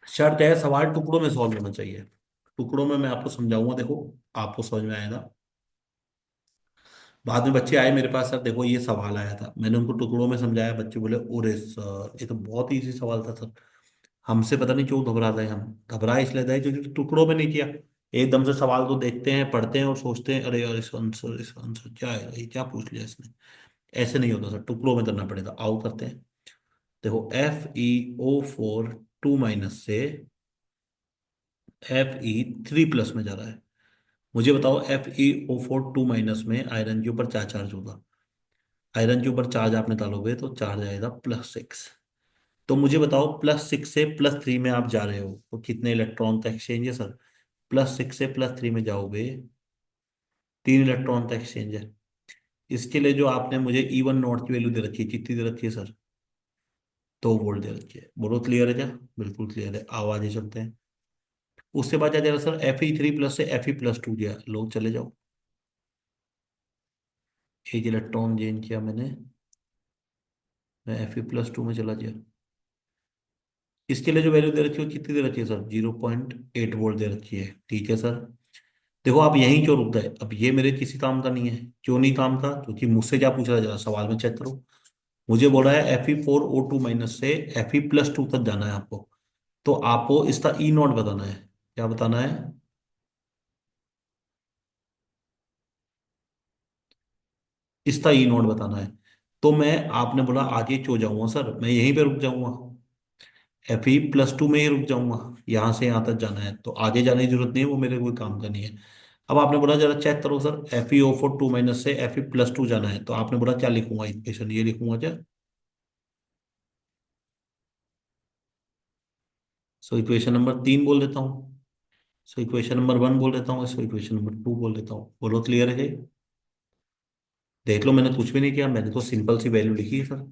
A: शर्त है सवाल टुकड़ों में सॉल्व होना चाहिए। टुकड़ों में मैं आपको समझाऊंगा, देखो आपको समझ में आएगा। बाद में बच्चे आए मेरे पास, सर देखो ये सवाल आया था, मैंने उनको टुकड़ों में समझाया। बच्चे बोले ओरे सर ये तो बहुत इजी सवाल था सर, हमसे पता नहीं क्यों घबरा रहे हैं। हम घबरा इसलिए रहे क्योंकि टुकड़ों में नहीं किया। एकदम से सवाल को देखते हैं, पढ़ते हैं और सोचते हैं अरे यार इस आंसर क्या है, ये क्या पूछ लिया इसने। ऐसे नहीं होता सर, टुकड़ों में करना पड़ेगा। आओ करते हैं। देखो FeO4 2 से Fe3 प्लस में जा रहा है। मुझे बताओ FeO4 2 में आयरन के ऊपर क्या चार्ज होगा? आयरन के ऊपर चार्ज आप निकालोगे तो चार्ज आएगा +6। तो मुझे बताओ +6 से +3 में आप जा रहे हो तो कितने इलेक्ट्रॉन का एक्सचेंज है सर? +6 से +3 में जाओगे, 3 इलेक्ट्रॉन का एक्सचेंज है। इसके लिए जो आपने मुझे E1 नॉट की वैल्यू दे रखी है, कितनी दे रखी है सर? 2 वोल्ट दे रखी है। बोलो क्लियर है क्या? बिल्कुल क्लियर है। आवाज चलते हैं। उसके बाद क्या दे रहा है सर? Fe3 प्लस से Fe+2 दिया, लोग चले जाओ। एक इलेक्ट्रॉन चेंज किया मैंने, मैं Fe+2 में चला गया। इसके लिए जो वैल्यू दे रखी है वो कितनी दे रखी है सर? 0.8 वोल्ट दे रखी है, ठीक है सर। देखो आप यहीं क्यों रुक गए, अब ये मेरे किसी काम का नहीं है। क्यों नहीं काम का? क्योंकि मुझसे क्या पूछ रहा है, जरा सवाल में चेक करो। मुझे बोला है Fe4O2 से Fe+2 तक जाना है आपको। तो आपको इसका ई नॉट बताना है। क्या बताना है? इसका ई नॉट बताना है। तो मैं, आपने बोला आगे क्यों जाऊंगा सर, मैं यहीं पे रुक जाऊंगा। Fe+2 में ही रुक जाऊंगा। यहाँ से यहाँ तक जाना है तो आगे जाने की जरूरत नहीं है, वो मेरे कोई काम का नहीं है। अब आपने बोला जरा चेक करो सर, FeO4 2 से Fe+2 जाना है, तो आपने बोला क्या लिखूंगा इक्वेशन, ये लिखूंगा क्या? सो इक्वेशन नंबर 3 बोल देता हूँ। सो इक्वेशन नंबर 1 बोल देता हूँ, सो इक्वेशन नंबर 2 बोल देता हूँ। बोलो क्लियर है? देख लो, मैंने कुछ भी नहीं किया, मैंने तो सिंपल सी वैल्यू लिखी है सर।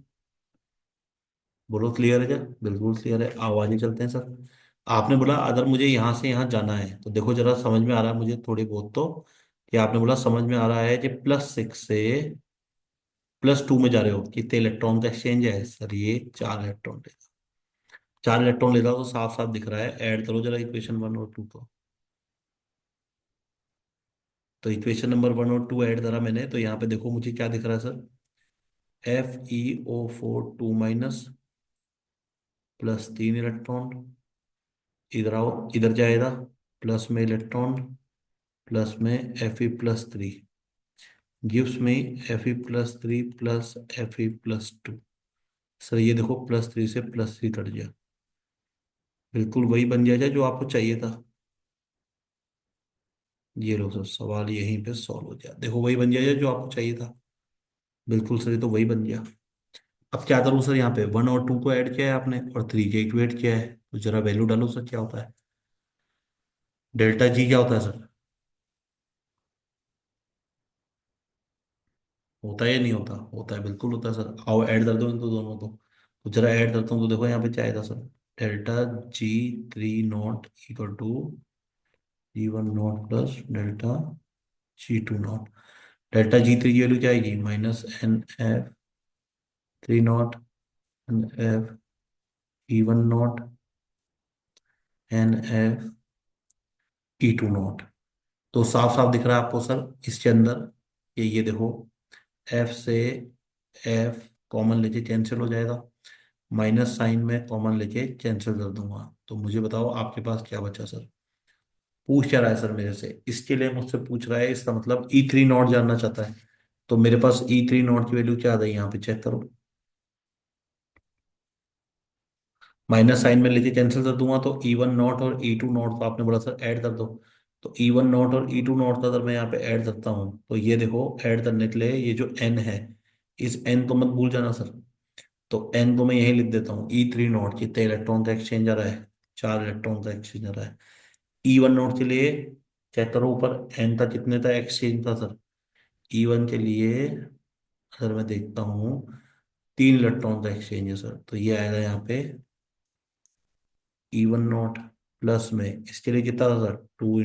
A: बोलो क्लियर है क्या? बिल्कुल क्लियर है। आवाजें चलते हैं सर। आपने बोला अगर मुझे यहाँ से यहाँ जाना है, तो देखो जरा समझ में आ रहा है मुझे थोड़ी बहुत तो, कि आपने बोला समझ में आ रहा है कि +6 से +2 में जा रहे हो, कितने इलेक्ट्रॉन का एक्सचेंज है सर? ये 4 इलेक्ट्रॉन लेगा। 4 इलेक्ट्रॉन लेगा तो साफ साफ दिख रहा है। ऐड करो जरा इक्वेशन 1 और 2 को। तो इक्वेशन नंबर 1 और 2 ऐड करा मैंने, तो यहाँ पे देखो मुझे क्या दिख रहा है सर। FeO4 2 +3 electron. इधर आओ, इधर जाएगा, प्लस में इलेक्ट्रॉन, प्लस में Fe+3, गिव्स में Fe+3 प्लस Fe+2। सर ये देखो +3 से +3 कट गया, बिल्कुल वही बन जाएगा जो आपको चाहिए था। ये लो सर, सवाल यहीं पे सॉल्व हो गया, देखो वही बन जाएगा जो आपको चाहिए था। बिल्कुल सर, ये तो वही बन गया। अब क्या करूँ सर, यहाँ पे 1 और 2 को ऐड किया है आपने, और 3 के इक्वेट किया है, तो जरा वैल्यू डालो सर, क्या होता है? डेल्टा जी क्या होता है सर? होता है या नहीं होता? होता है, बिल्कुल होता है सर। आओ ऐड कर दो इनको दोनों को। तो जरा ऐड करता हूँ, तो देखो यहाँ पे क्या आएगा sir. Delta G3 not equal to G1 not plus delta G2 not. Delta G3 की वैल्यू क्या आएगी? -NF3 not NF E1 not NF E2 not. तो साफ साफ दिख रहा है आपको सर इसके अंदर, ये देखो, एफ से एफ कॉमन लेके कैंसिल हो जाएगा, माइनस साइन में कॉमन लेके कैंसिल कर दूंगा। तो मुझे बताओ आपके पास क्या बचा सर? पूछ क्या रहा है सर मेरे से? इसके लिए मुझसे पूछ रहा है, इसका मतलब E3 नॉट जानना चाहता है। तो मेरे पास E3 नॉट की वैल्यू क्या आ गई, यहाँ पे चेक करो। माइनस साइन में लेके कैंसिल कर दूंगा, तो E1 नॉट और E2 नॉट को आपने बोला सर ऐड कर दो। तो E1 नॉट और E2 नॉट का अगर मैं यहाँ पे ऐड करता हूँ, तो ये देखो ऐड करने के लिए ये जो एन है, इस एन को मत भूल जाना सर। तो एन को मैं यही लिख देता हूँ। E3 नॉट कितने इलेक्ट्रॉन का एक्सचेंज आ रहा है? 4 इलेक्ट्रॉन का एक्सचेंज आ रहा है। E1 नॉट के लिए चेक करो ऊपर, एन का कितने का एक्सचेंज था सर? E1 के लिए अगर मैं देखता हूँ, 3 इलेक्ट्रॉन का एक्सचेंज है सर, तो ये आएगा यहाँ पे E1 नॉट प्लस में इसके लिए कितना था सर? 2 ×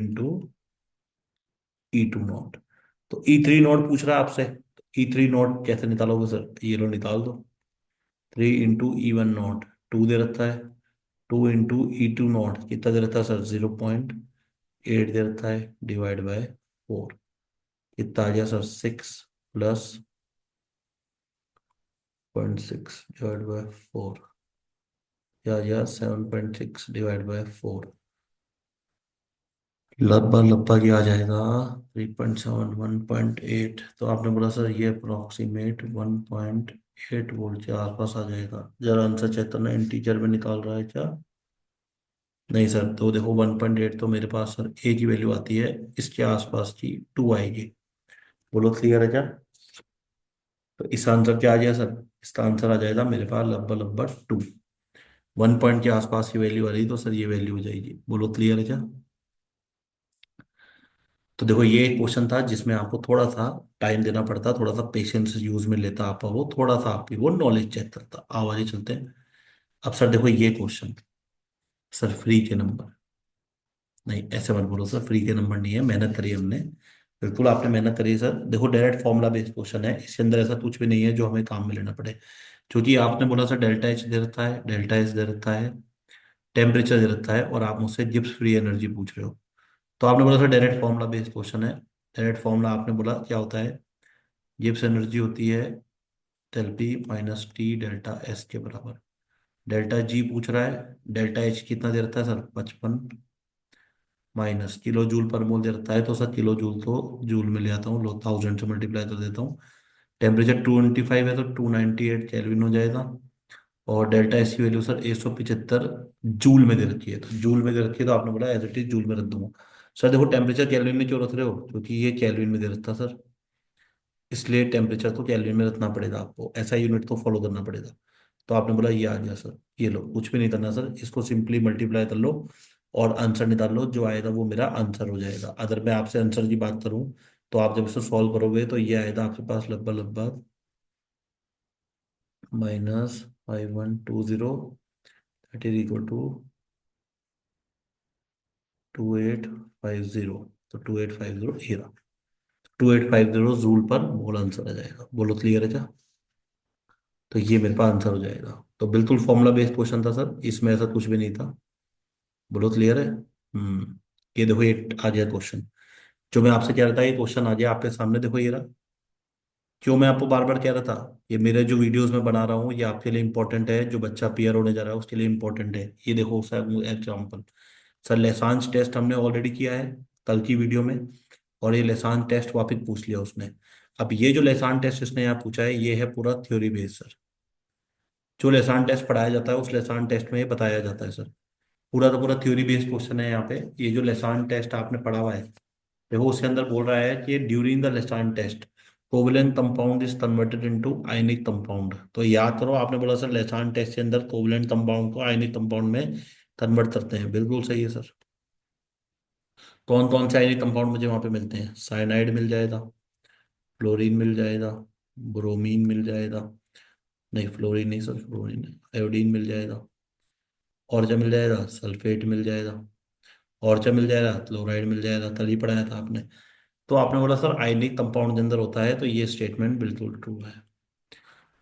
A: E2 not. तो E3 नॉट पूछ रहा है आपसे, तो E3 नॉट कैसे निकालोगे सर? ये लो निकाल दो। 3 × E1 नॉट, 2 दे रखा है। 2 × E2 नॉट कितना दे रखा है सर? 0.8 दे रखा है, डिवाइड बाय 4। कितना आ गया सर? 6 + 0.6 डिवाइड बाय 4, या 7.6 डिवाइड बाय 4। लगभग लगभग ये आ जाएगा 3.7 1.8। तो आपने बोला सर ये अप्रोक्सीमेट 1.8 वोल्ट के आसपास आ जाएगा। जरा आंसर चेक करना, इंटीजर में निकाल रहा है क्या? नहीं सर, तो देखो 1.8 तो मेरे पास सर ए की वैल्यू आती है, इसके आसपास की 2 आएगी। बोलो क्लियर है क्या? तो इसका आंसर क्या आ जाएगा सर? इसका आंसर आ जाएगा मेरे पास लगभग लगभग 2। 1 पॉइंट के आसपास की वैल्यू आ रही, तो सर ये वैल्यू हो जाएगी। बोलो क्लियर है क्या? तो देखो ये एक क्वेश्चन था जिसमें आपको थोड़ा सा टाइम देना पड़ता, थोड़ा सा पेशेंस यूज में लेता आपका, वो थोड़ा सा आपकी वो नॉलेज चेक करता। आओ आगे चलते हैं। अब सर देखो ये क्वेश्चन, सर फ्री के नंबर, नहीं ऐसे मत बोलो सर, फ्री के नंबर नहीं है, मेहनत करी है हमने। बिल्कुल आपने मेहनत करी है सर। देखो डायरेक्ट फॉर्मूला बेस्ड क्वेश्चन है, इसके अंदर ऐसा कुछ भी नहीं है जो हमें काम में लेना पड़े। क्योंकि आपने बोला सर डेल्टा H दे रखा है, डेल्टा S दे रखा है, टेम्परेचर दे रखा है, और आप मुझसे गिब्स फ्री एनर्जी पूछ रहे हो। तो आपने बोला sir direct formula based question है। डायरेक्ट फॉर्मूला आपने बोला क्या होता है, गिब्स एनर्जी होती है del P minus T delta S के बराबर। डेल्टा जी पूछ रहा है, डेल्टा एच कितना दे रखा है सर 55, माइनस किलो जूल पर मोल दे रखा है, तो सर किलो जूल तो जूल में ले आता हूँ, लो 1000 से मल्टीप्लाई कर देता हूँ। टेम्परेचर 225 है तो 298 केल्विन हो जाएगा। और डेल्टा एस की वैल्यू सर 175 जूल में दे रखी है, तो जूल में दे रखी है तो आपने बोला एज इट इज जूल में रख दूंगा। सर देखो टेम्परेचर केल्विन में क्यों रख रहे हो, क्योंकि ये केल्विन में दे रखा सर, इसलिए टेम्परेचर तो केल्विन में रखना पड़ेगा आपको, ऐसा यूनिट तो फॉलो करना पड़ेगा। तो आपने बोला ये आ गया सर, ये लो कुछ भी नहीं करना सर, इसको सिंपली मल्टीप्लाई कर लो और आंसर निकाल लो, जो आएगा वो मेरा आंसर हो जाएगा। अगर मैं आपसे आंसर की बात करूं तो आप जब इसे सॉल्व करोगे तो ये आएगा आपके पास लगभग लगभग -5120, दैट इज इक्वल टू 2850। तो 2850 ये रहा, 2850 जूल पर मोल आंसर आ जाएगा। बोलो क्लियर है क्या? तो ये मेरे पास आंसर हो जाएगा। तो बिल्कुल फॉर्मूला बेस्ड क्वेश्चन था सर, इसमें ऐसा कुछ भी नहीं था। बोलो क्लियर है? ये देखो ये आ गया क्वेश्चन, जो मैं आपसे कह रहा था ये क्वेश्चन आ गया आपके सामने, देखो ये रहा। क्यों मैं आपको बार बार कह रहा था, ये मेरे जो वीडियोस में बना रहा हूँ ये आपके लिए इंपॉर्टेंट है, जो बच्चा पीआर होने जा रहा है उसके लिए इंपॉर्टेंट है। ये देखो सर एग्जाम्पल, सर लेसांस टेस्ट हमने ऑलरेडी किया है कल की वीडियो में, और ये लेसान टेस्ट वापस पूछ लिया उसने। अब ये जो लेसान टेस्ट इसने यहाँ पूछा है ये है पूरा थ्योरी बेस्ड सर। जो लेसान टेस्ट पढ़ाया जाता है उस लेसान टेस्ट में ये बताया जाता है सर। पूरा का पूरा थ्योरी बेस्ड क्वेश्चन है यहाँ पे। ये जो लेसान टेस्ट आपने पढ़ा हुआ है, देखो उसके अंदर बोल रहा है कि during the Lassaigne test covalent compound is converted into ionic compound. तो याद करो आपने बोला सर लेसान टेस्ट के अंदर कोवलेंट कंपाउंड को आयनिक कंपाउंड में कन्वर्ट करते हैं, बिल्कुल सही है सर। कौन कौन से आयनिक कंपाउंड मुझे वहां पे मिलते हैं, साइनाइड मिल जाएगा, फ्लोरीन मिल जाएगा, ब्रोमीन मिल जाएगा, नहीं फ्लोरीन नहीं सर, फ्लोरीन नहीं, आयोडीन मिल जाएगा, और क्या मिल जाएगा, सल्फेट मिल जाएगा, और क्या मिल जाएगा, क्लोराइड मिल जाएगा, कल ही पढ़ाया था आपने। तो आपने बोला सर आयनिक कंपाउंड के अंदर होता है, तो ये स्टेटमेंट बिल्कुल ट्रू है।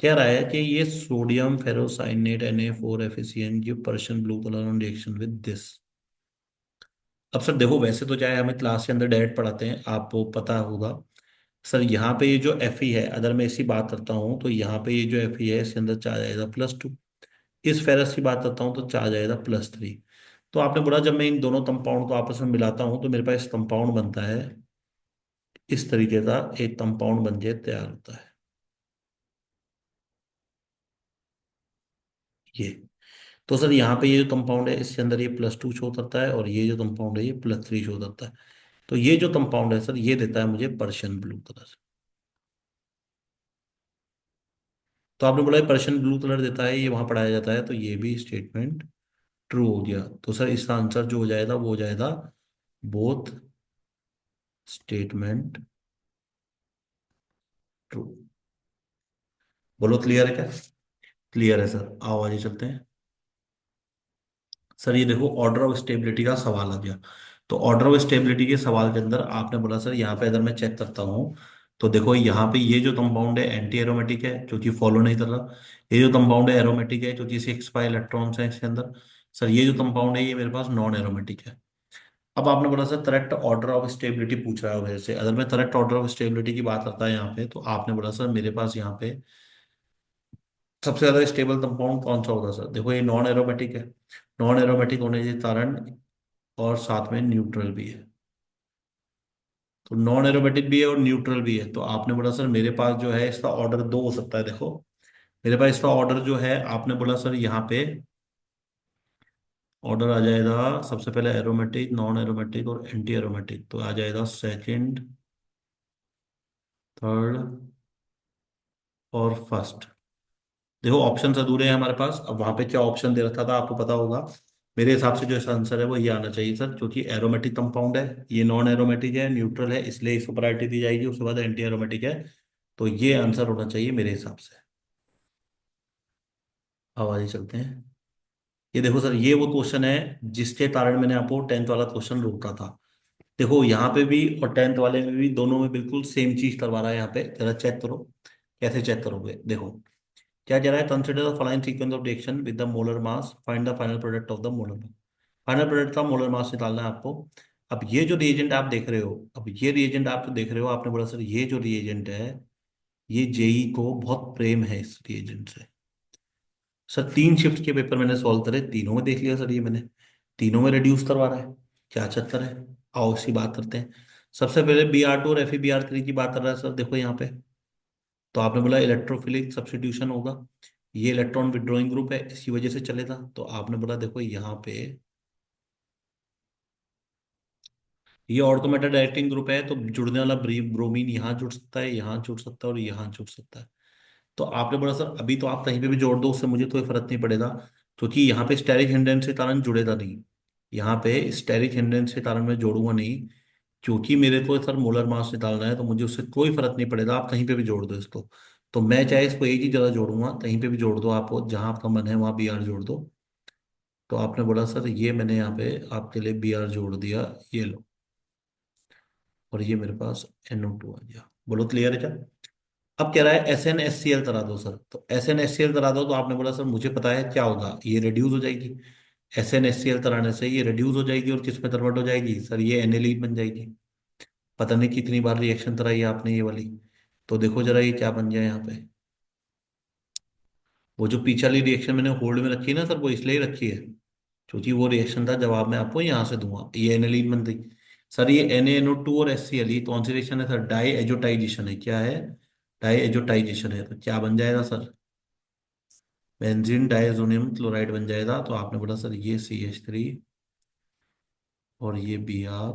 A: कह रहा है कि ये sodium ferrocyanate Na4FeCN give Persian blue colour on reaction with this. अब सर देखो वैसे तो चाहे हमें क्लास के अंदर डायरेक्ट पढ़ाते हैं आपको पता होगा सर, यहाँ पे ये जो Fe है अगर मैं इसकी बात करता हूँ तो यहाँ पे ये जो Fe है इसके अंदर चार्ज आएगा +2। इस फेरस की बात करता हूँ तो चार्ज आएगा +3। तो आपने बोला जब मैं इन दोनों कंपाउंड को आपस में मिलाता हूँ तो मेरे पास कंपाउंड बनता है, इस तरीके का एक कंपाउंड बन के तैयार होता है ये। तो सर यहाँ पे ये जो कंपाउंड है इसके अंदर ये +2 शो करता है, और ये जो कंपाउंड है ये +3 शो करता है। तो ये जो कंपाउंड है सर ये देता है मुझे पर्शियन ब्लू कलर। तो आपने बोला पर्शियन ब्लू कलर देता है, ये वहां पढ़ाया जाता है, तो ये भी स्टेटमेंट ट्रू हो गया। तो सर इसका आंसर जो हो जाएगा वो हो जाएगा बोथ स्टेटमेंट ट्रू। बोलो क्लियर है क्या? क्लियर है सर, आओ आगे चलते हैं। सर ये देखो ऑर्डर ऑफ स्टेबिलिटी का सवाल आ गया। तो ऑर्डर ऑफ स्टेबिलिटी के सवाल के अंदर आपने बोला सर यहाँ पे अगर मैं चेक करता हूँ तो देखो यहाँ पे ये जो कंपाउंड है एंटी एरोमेटिक है क्योंकि फॉलो नहीं कर रहा। ये जो कंपाउंड है एरोमेटिक है क्योंकि 6 इलेक्ट्रॉन्स हैं इसके अंदर। सर ये जो कंपाउंड है ये मेरे पास नॉन एरोमेटिक है। अब आपने बोला sir correct order of stability पूछ रहा है वजह से, अगर मैं करेक्ट ऑर्डर ऑफ स्टेबिलिटी की बात करता है यहाँ पे, तो आपने बोला सर मेरे पास यहाँ पे सबसे ज्यादा स्टेबल कंपाउंड कौन सा होगा सर, देखो ये नॉन एरोमेटिक है, नॉन एरोमेटिक होने के कारण और साथ में न्यूट्रल भी है। तो नॉन एरोमेटिक भी है और न्यूट्रल भी है, तो आपने बोला सर मेरे पास जो है इसका ऑर्डर दो हो सकता है। देखो मेरे पास इसका ऑर्डर जो है आपने बोला सर यहाँ पे ऑर्डर आ जाएगा सबसे पहले एरोमेटिक, नॉन एरोमेटिक और एंटी एरोमेटिक, तो आ जाएगा सेकंड, थर्ड और फर्स्ट। देखो ऑप्शन अधूरे हैं हमारे पास, अब वहां पे क्या ऑप्शन दे रखा था आपको पता होगा। मेरे हिसाब से जो इसका आंसर है वो ये आना चाहिए सर, क्योंकि एरोमेटिक कंपाउंड है, ये नॉन एरोमेटिक है, न्यूट्रल है, इसलिए इसको प्रायोरिटी दी जाएगी, उसके बाद एंटी एरोमेटिक है। तो ये आंसर होना चाहिए मेरे हिसाब से। अब आगे चलते हैं। ये देखो सर ये वो क्वेश्चन है जिसके कारण मैंने आपको 10th वाला क्वेश्चन रोका था। देखो यहाँ पे भी और 10th वाले में भी दोनों में बिल्कुल सेम चीज करवा रहा है, यहाँ पे जरा चेक करो। कैसे चेक करोगे देखो, क्या कह रहा है, consider the following sequence of reaction with the molar mass, find the final product of the molar mass. Final product का मोलर मास निकालना है आपको। अब ये जो रिएजेंट आप देख रहे हो, अब ये रिएजेंट आप जो देख रहे हो, आपने बोला सर ये जो रिएजेंट है, ये जेई को बहुत प्रेम है इस रिएजेंट से। सर 3 शिफ्ट के पेपर मैंने सॉल्व करे, तीनों में देख लिया सर, ये मैंने तीनों में रिड्यूस करवा रहा है। क्या चक्कर है? आओ इसी बात करते हैं। सबसे पहले Br2 और FeBr3 की बात कर रहा है सर, देखो यहाँ पे। तो आपने बोला इलेक्ट्रोफिलिक सब्स्टिट्यूशन होगा, ये इलेक्ट्रॉन विड्रॉइंग ग्रुप है, इसी वजह से चलेगा। तो आपने बोला देखो यहाँ पे ये ऑर्थोमेटा डायरेक्टिंग ग्रुप है, तो जुड़ने वाला ब्रोमीन यहाँ जुड़ सकता है, यहाँ जुड़ सकता है और यहाँ जुड़ सकता है। तो आपने बोला सर अभी तो आप कहीं पे भी जोड़ दो, उससे मुझे कोई फर्क नहीं पड़ेगा, क्योंकि यहाँ पे स्टेरिक हिंड्रेंस के कारण जुड़ेगा नहीं। यहाँ पे स्टेरिक हिंड्रेंस के कारण मैं जोड़ूंगा नहीं, क्योंकि मेरे को सर मोलर मास निकालना है, तो मुझे उससे कोई फर्क नहीं पड़ेगा, आप कहीं पे भी जोड़ दो इसको। तो मैं चाहे इसको एक ही जगह जोड़ूंगा, कहीं पे भी जोड़ दो आप, जहां आपका मन है वहां Br जोड़ दो। तो आपने बोला सर ये मैंने यहाँ पे आपके लिए Br जोड़ दिया, ये लो। और ये मेरे पास NO2 आ गया। बोलो क्लियर है क्या? अब कह रहा है SnHCl करा दो सर, तो SnHCl करा दो, तो आपने बोला सर मुझे पता है क्या होगा, ये रिड्यूस हो जाएगी। SnHCl कराने से ये रिड्यूस हो जाएगी, और किस में कन्वर्ट हो जाएगी सर, ये एनिलीन बन जाएगी। पता नहीं कितनी बार रिएक्शन कराई है आपने ये वाली। तो देखो जरा ये क्या बन गया यहाँ पे। वो जो पीछे वाली रिएक्शन मैंने होल्ड में रखी है ना सर, वो इसलिए ही रखी है क्योंकि वो रिएक्शन था जवाब मैं आपको यहाँ से दूंगा, ये एनिलीन बन गई। सर ये NaNO2 और HCl, ये कौन सी रिएक्शन है सर? डाई एजोटाइजेशन है। क्या है? डाई एजोटाइजेशन है। तो क्या बन जाएगा सर? बेंजीन डाइअजोनियम क्लोराइड बन जाएगा। तो आपने बोला सर ये CH3 और ये Br,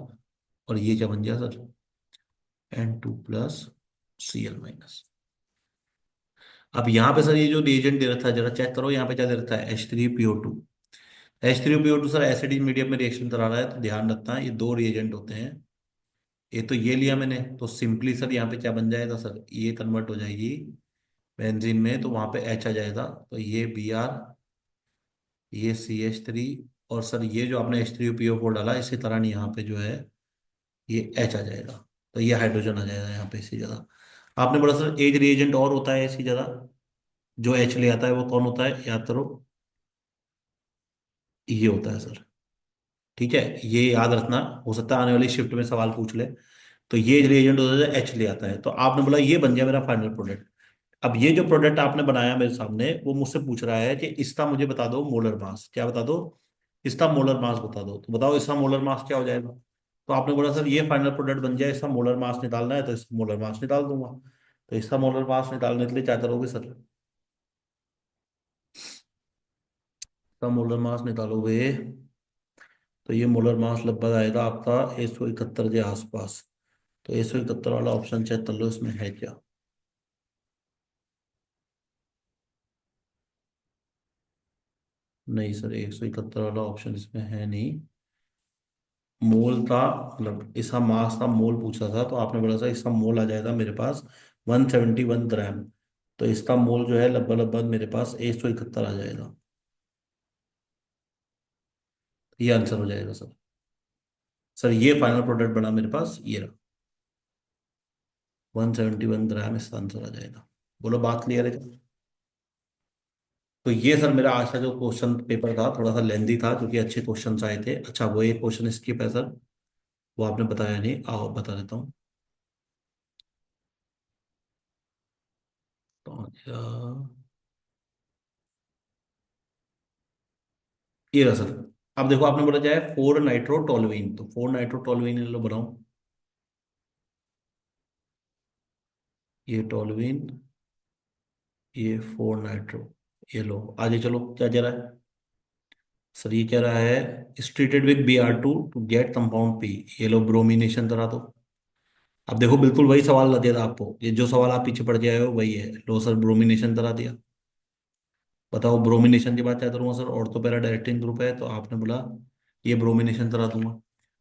A: और ये क्या बन गया sir? N2 plus Cl minus. अब यहाँ पे सर ये जो रिएजेंट दे रखा है, जरा चेक करो यहाँ पे क्या दे रखा है, H3PO2। H3PO2 sir acidic medium में रिएक्शन करा रहा है, तो ध्यान रखना ये दो रिएजेंट होते हैं। ये तो ये लिया मैंने, तो सिंपली सर यहाँ पे क्या बन जाएगा सर, ये कन्वर्ट हो जाएगी बेंजीन में, तो वहां पे H आ जाएगा। तो ये Br, ये CH3, और सर ये जो आपने H3PO4 डाला, इसी तरह नहीं यहाँ पे जो है ये H आ जाएगा। तो ये हाइड्रोजन आ जाएगा यहाँ पे इसी जगह। आपने बोला सर एक रिएजेंट और होता है इसी जगह, जो H ले आता है, वो कौन होता है याद करो? ये होता है सर। ठीक है, ये याद रखना, हो सकता है आने वाली शिफ्ट में सवाल पूछ ले। तो ये रिएजेंट होता है H ले आता है। तो आपने बोला ये बन गया मेरा फाइनल प्रोडक्ट। अब ये जो प्रोडक्ट आपने बनाया मेरे सामने, वो मुझसे पूछ रहा है कि इसका मुझे बता दो मोलर मास। क्या बता दो? इसका मोलर मास बता दो। तो बताओ इसका मोलर मास क्या हो जाएगा? तो आपने बोला सर ये फाइनल प्रोडक्ट बन जाए, इसका मोलर मास निकालना है, तो इसका मोलर मास निकाल दूंगा। तो इसका मोलर मास निकालने के लिए क्या करोगे सर? इसका मोलर मास निकालोगे, तो ये मोलर मास लगभग आएगा आपका 171 के आसपास। तो 171 वाला ऑप्शन चेक कर लो, इसमें है क्या? नहीं सर, 171 वाला ऑप्शन इसमें है नहीं। मोल का मतलब इसका मास का मोल पूछा था, तो आपने बोला था इसका मोल आ जाएगा मेरे पास 171 ग्राम। तो इसका मोल जो है लगभग लगभग मेरे पास 171 आ जाएगा। ये आंसर हो जाएगा सर। सर ये फाइनल प्रोडक्ट बना मेरे पास, ये रहा 171 ग्राम, इसका आंसर आ जाएगा। बोलो बात क्लियर है क्या? तो ये सर मेरा आज का जो क्वेश्चन पेपर था, थोड़ा सा लेंदी था क्योंकि अच्छे क्वेश्चन आए थे। अच्छा वो एक क्वेश्चन स्किप है सर, वो आपने बताया नहीं, आओ बता देता हूँ। तो अच्छा, ये रहा सर। अब देखो आपने बोला जाए 4 नाइट्रोटोलुईन, तो 4 नाइट्रोटोलुईन लो बनाओ। ये टोलुईन, ये 4 नाइट्रो, ये लो आगे चलो क्या कह रहा है। सर ये कह रहा है is treated with Br2 to get compound P, ये लो ब्रोमिनेशन करा दो। अब देखो बिल्कुल वही सवाल लग गया आपको, ये जो सवाल आप पीछे पड़ गए हो वही है। लो सर ब्रोमिनेशन करा दिया। बताओ ब्रोमिनेशन के बाद क्या करूंगा sir? Ortho para directing group है, तो आपने बोला ये ब्रोमिनेशन करा दूंगा,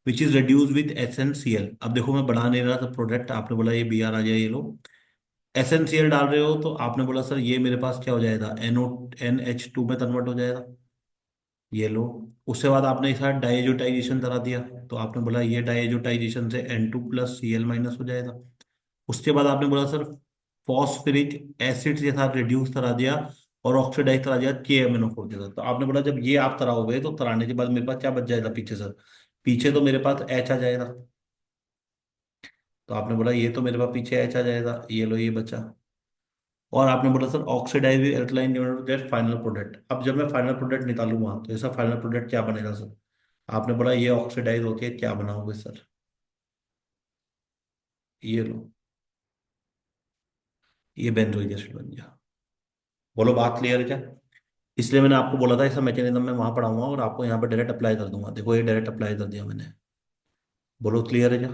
A: which is reduce with SnCl। अब देखो मैं बढ़ा नहीं रहा था प्रोडक्ट, आपने बोला ये Br आ जाए, ये लो SnCl डाल रहे हो, तो आपने बोला सर ये मेरे पास क्या हो जाएगा, NH2 में कन्वर्ट हो जाएगा, ये लो। उसके बाद आपने इसका डाइएजोटाइजेशन करा दिया, तो आपने बोला ये डाइएजोटाइजेशन से N2 प्लस Cl माइनस हो जाएगा। उसके बाद आपने बोला सर फॉस्फेरिक एसिड के साथ रिड्यूस करा दिया और ऑक्सीडाइज करा दिया KMnO4 के साथ। तो आपने बोला जब ये आप कराओगे, तो कराने के बाद मेरे पास क्या बच जाएगा पीछे सर, पीछे तो मेरे पास एच आ जाएगा। तो आपने बोला ये तो मेरे पास पीछे एच आ जाएगा, ये लो ये बचा। और आपने बोला sir oxidize alkaline get final product. अब जब मैं फाइनल प्रोडक्ट निकालूंगा तो ऐसा फाइनल प्रोडक्ट क्या बनेगा सर? आपने बोला ये ऑक्सीडाइज होके क्या बनाओगे सर? ये लो, ये बेंजोइक एसिड बन गया। बोलो बात क्लियर है क्या? इसलिए मैंने आपको बोला था ऐसा मैकेनिज्म मैं वहां पढ़ाऊंगा और आपको यहाँ पे डायरेक्ट अप्लाई कर दूंगा। देखो ये डायरेक्ट अप्लाई कर दिया मैंने। बोलो क्लियर है क्या?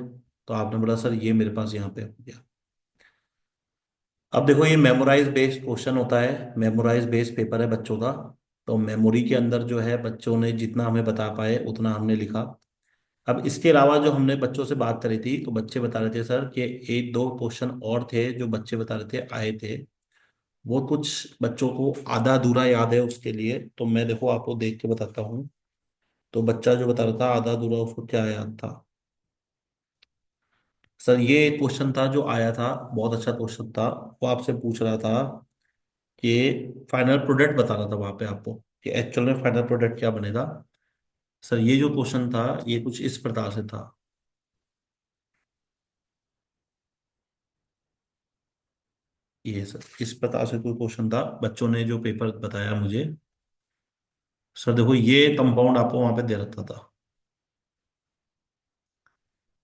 A: तो आपने बोला सर ये मेरे पास यहाँ पे हो गया। अब देखो ये मेमोराइज बेस्ड क्वेश्चन होता है, मेमोराइज बेस्ड पेपर है बच्चों का। तो मेमोरी के अंदर जो है बच्चों ने जितना हमें बता पाए उतना हमने लिखा। अब इसके अलावा जो हमने बच्चों से बात करी थी तो बच्चे बता रहे थे सर कि एक दो क्वेश्चन और थे जो बच्चे बता रहे थे आए थे। वो कुछ बच्चों को आधा अधूरा याद है, उसके लिए तो मैं देखो आपको देख के बताता हूँ। तो बच्चा जो बता रहा था आधा अधूरा उसको क्या याद था? सर ये एक क्वेश्चन था जो आया था, बहुत अच्छा क्वेश्चन था। वो आपसे पूछ रहा था कि फाइनल प्रोडक्ट बता रहा था वहां पे आपको कि एक्चुअल में फाइनल प्रोडक्ट क्या बनेगा। सर ये जो क्वेश्चन था ये कुछ इस प्रकार से था। ये सर इस प्रकार से कोई क्वेश्चन था, बच्चों ने जो पेपर बताया मुझे। सर देखो ये कंपाउंड आपको वहां पे दे रखा था,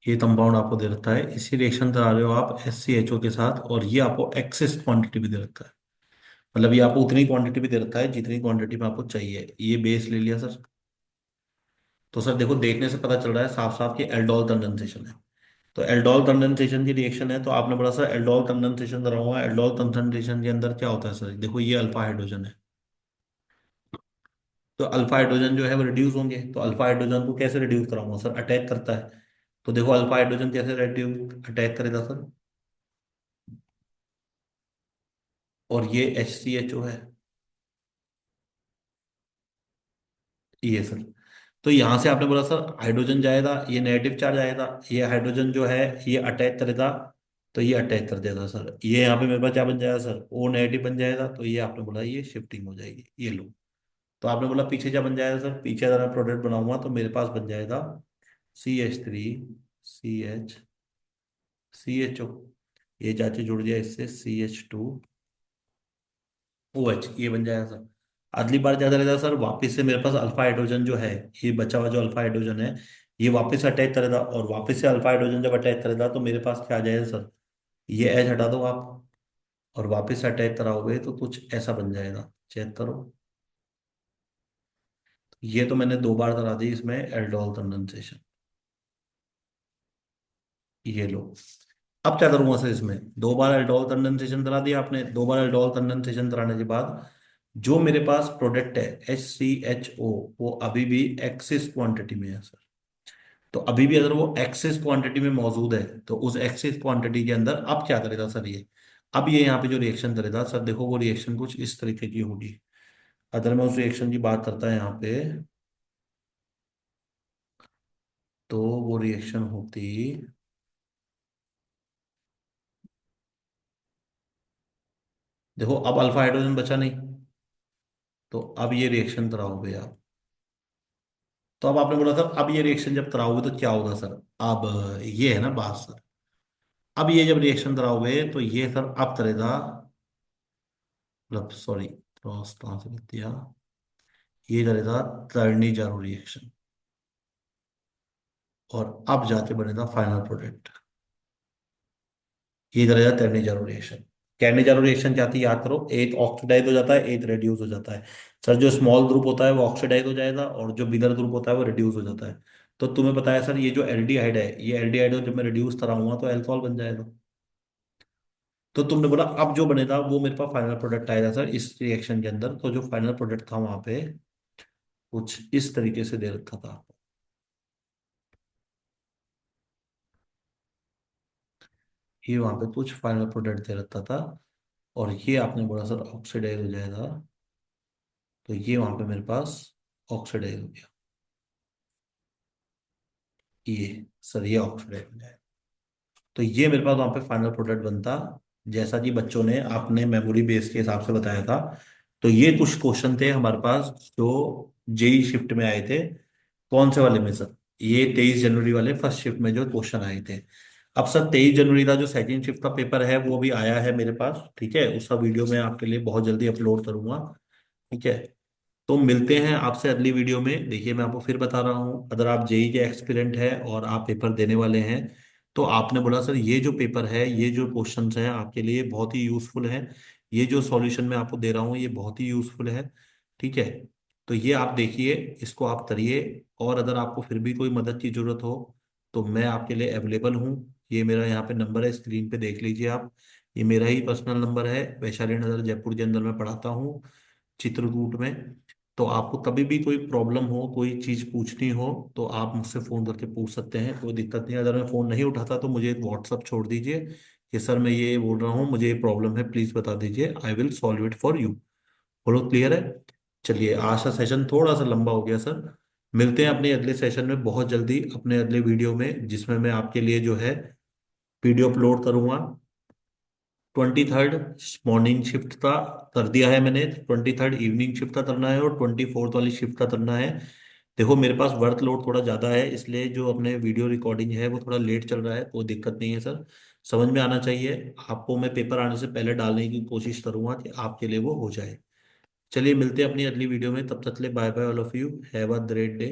A: ये कंपाउंड आपको दे रखा है, इसी रिएक्शन करा रहे हो आप SCHO के साथ, और ये आपको एक्सेस क्वांटिटी भी दे रखा है। मतलब ये आपको उतनी क्वांटिटी भी दे रखा है जितनी क्वांटिटी में आपको चाहिए। ये बेस ले लिया सर। तो सर देखो देखने से पता चल रहा है साफ साफ कि एल्डोल कंडेंसेशन है। तो एल्डोल कंडेंसेशन की रिएक्शन है, तो आपने बोला सर एल्डोल कंडेंसेशन करा हुआ है। एल्डोल कंडेंसेशन के अंदर क्या होता है सर? देखो ये अल्फा हाइड्रोजन है। तो अल्फा हाइड्रोजन जो है वो रिड्यूस होंगे, तो अल्फा हाइड्रोजन को कैसे रिड्यूस कराऊंगा सर? अटैक करता है। तो देखो अल्फा हाइड्रोजन कैसे रिड्यूस अटैक करेगा सर? और ये HCHO है। ये सर, तो यहां से आपने बोला सर हाइड्रोजन जाएगा, ये नेगेटिव चार्ज आएगा, ये हाइड्रोजन जो है ये अटैक करेगा। तो ये अटैक कर देगा सर, ये यहाँ पे मेरे पास क्या बन जाएगा सर? O नेगेटिव बन जाएगा। तो ये आपने बोला ये शिफ्टिंग हो जाएगी, ये लो। तो आपने बोला पीछे क्या बन जाएगा सर? पीछे अगर मैं प्रोडक्ट बनाऊंगा तो मेरे पास बन जाएगा CH3, CHO, ये चाचे जुड़ जाए इससे CH2OH, ये बन जाएगा सर। अगली बार क्या करेगा सर? वापस से मेरे पास अल्फा हाइड्रोजन जो है, ये बचा हुआ जो अल्फा हाइड्रोजन है, ये वापस से अटैक करेगा, और वापस से अल्फा हाइड्रोजन जब अटैक करेगा तो मेरे पास क्या आ जाएगा सर? ये एच हटा दो आप, और वापस से अटैक कराओगे तो कुछ ऐसा बन जाएगा। चेक करो। ये तो मैंने दो बार करा दी इसमें एल्डोल कंडेंसेशन। ये लो। अब क्या करूंगा सर? इसमें दो बार एल्डोल कंडेंसेशन करा दिया आपने, दो बार एल्डोल कंडेंसेशन कराने के बाद जो मेरे पास प्रोडक्ट है HCHO, वो अभी भी एक्सिस क्वांटिटी में है सर। तो अभी भी अगर वो एक्सिस क्वांटिटी में मौजूद है तो उस एक्सिस क्वांटिटी के अंदर अब क्या करेगा सर ये? अब ये यहाँ पे जो रिएक्शन करेगा सर, देखो वो रिएक्शन कुछ इस तरीके की होगी। अगर मैं उस रिएक्शन की बात करता है यहाँ पे, तो वो रिएक्शन होती, देखो अब अल्फा हाइड्रोजन बचा नहीं, तो अब ये रिएक्शन कराओगे आप। तो अब आपने बोला सर अब ये रिएक्शन जब कराओगे तो क्या होगा सर? अब ये है ना बात सर। अब ये जब रिएक्शन कराओगे तो ये सर अब करेगा, मतलब सॉरी क्रॉस कहाँ से लिख दिया, ये करेगा टर्नी जारो रिएक्शन, और अब जाके बनेगा फाइनल प्रोडक्ट। ये करेगा टर्नी जारो रिएक्शन। टर्नी जारो रिएक्शन क्या थी याद करो, एक ऑक्सीडाइज हो जाता है, एक रिड्यूस हो जाता है। सर जो स्मॉल ग्रुप होता है वो ऑक्सीडाइज हो जाएगा, और जो बिगर ग्रुप होता है वो रिड्यूस हो जाता है। तो तुम्हें पता है सर ये जो एल्डिहाइड है, ये एल्डिहाइड जब मैं रिड्यूस कराऊंगा तो एल्कोहल बन जाएगा। तो तुमने बोला अब जो बनेगा वो मेरे पास फाइनल प्रोडक्ट आएगा सर इस रिएक्शन के अंदर। तो जो फाइनल प्रोडक्ट था वहां पे कुछ इस तरीके से दे रखा था। ये वहां पे कुछ फाइनल प्रोडक्ट दे रखा था, और ये आपने बोला सर ऑक्सीडाइज हो जाएगा। तो ये वहां पे मेरे पास ऑक्सीडाइज हो गया। ये सर ये ऑक्सीडाइज हो जाएगा। तो ये मेरे पास वहां पे फाइनल प्रोडक्ट बनता, जैसा कि बच्चों ने आपने मेमोरी बेस के हिसाब से बताया था। तो ये कुछ क्वेश्चन थे हमारे पास जो JEE शिफ्ट में आए थे। कौन से वाले में सर? ये 23 जनवरी वाले फर्स्ट शिफ्ट में जो क्वेश्चन आए थे। अब सर 23 जनवरी का जो सेकंड शिफ्ट का पेपर है वो भी आया है मेरे पास, ठीक है, उसका वीडियो मैं आपके लिए बहुत जल्दी अपलोड करूंगा। ठीक है, तो मिलते हैं आपसे अगली वीडियो में। देखिए मैं आपको फिर बता रहा हूँ, अगर आप जेई के एक्सपीरियंट है और आप पेपर देने वाले हैं, तो आपने बोला सर ये जो पेपर है, ये जो क्वेश्चंस हैं आपके लिए बहुत ही यूजफुल है, ये जो सॉल्यूशन मैं आपको दे रहा हूँ ये बहुत ही यूजफुल है। ठीक है, तो ये आप देखिए, इसको आप करिए, और अगर आपको फिर भी कोई मदद की जरूरत हो तो मैं आपके लिए अवेलेबल हूँ। ये मेरा यहाँ पे नंबर है, स्क्रीन पे देख लीजिए आप, ये मेरा ही पर्सनल नंबर है। वैशाली नगर जयपुर के अंदर मैं पढ़ाता हूँ, चित्रकूट में। तो आपको कभी भी कोई प्रॉब्लम हो, कोई चीज़ पूछनी हो, तो आप मुझसे फ़ोन करके पूछ सकते हैं, कोई दिक्कत नहीं है। अगर मैं फ़ोन नहीं उठाता तो मुझे एक व्हाट्सअप छोड़ दीजिए कि सर मैं ये बोल रहा हूँ, मुझे ये प्रॉब्लम है, प्लीज़ बता दीजिए, I will solve it for you. बोलो क्लियर है? चलिए, आज का सेशन थोड़ा सा लंबा हो गया सर। मिलते हैं अपने अगले सेशन में बहुत जल्दी, अपने अगले वीडियो में, जिसमें मैं आपके लिए जो है वीडियो अपलोड करूंगा। 23rd मॉर्निंग शिफ्ट का कर दिया है मैंने, 23rd इवनिंग शिफ्ट का करना है, और 24th वाली शिफ्ट का करना है। देखो मेरे पास वर्कलोड थोड़ा ज़्यादा है, इसलिए जो अपने वीडियो रिकॉर्डिंग है वो थोड़ा लेट चल रहा है, कोई दिक्कत नहीं है सर, समझ में आना चाहिए आपको। मैं पेपर आने से पहले डालने की कोशिश करूंगा कि आपके लिए वो हो जाए। चलिए मिलते हैं अपनी अगली वीडियो में, तब तक के लिए bye bye all of you, have a great day.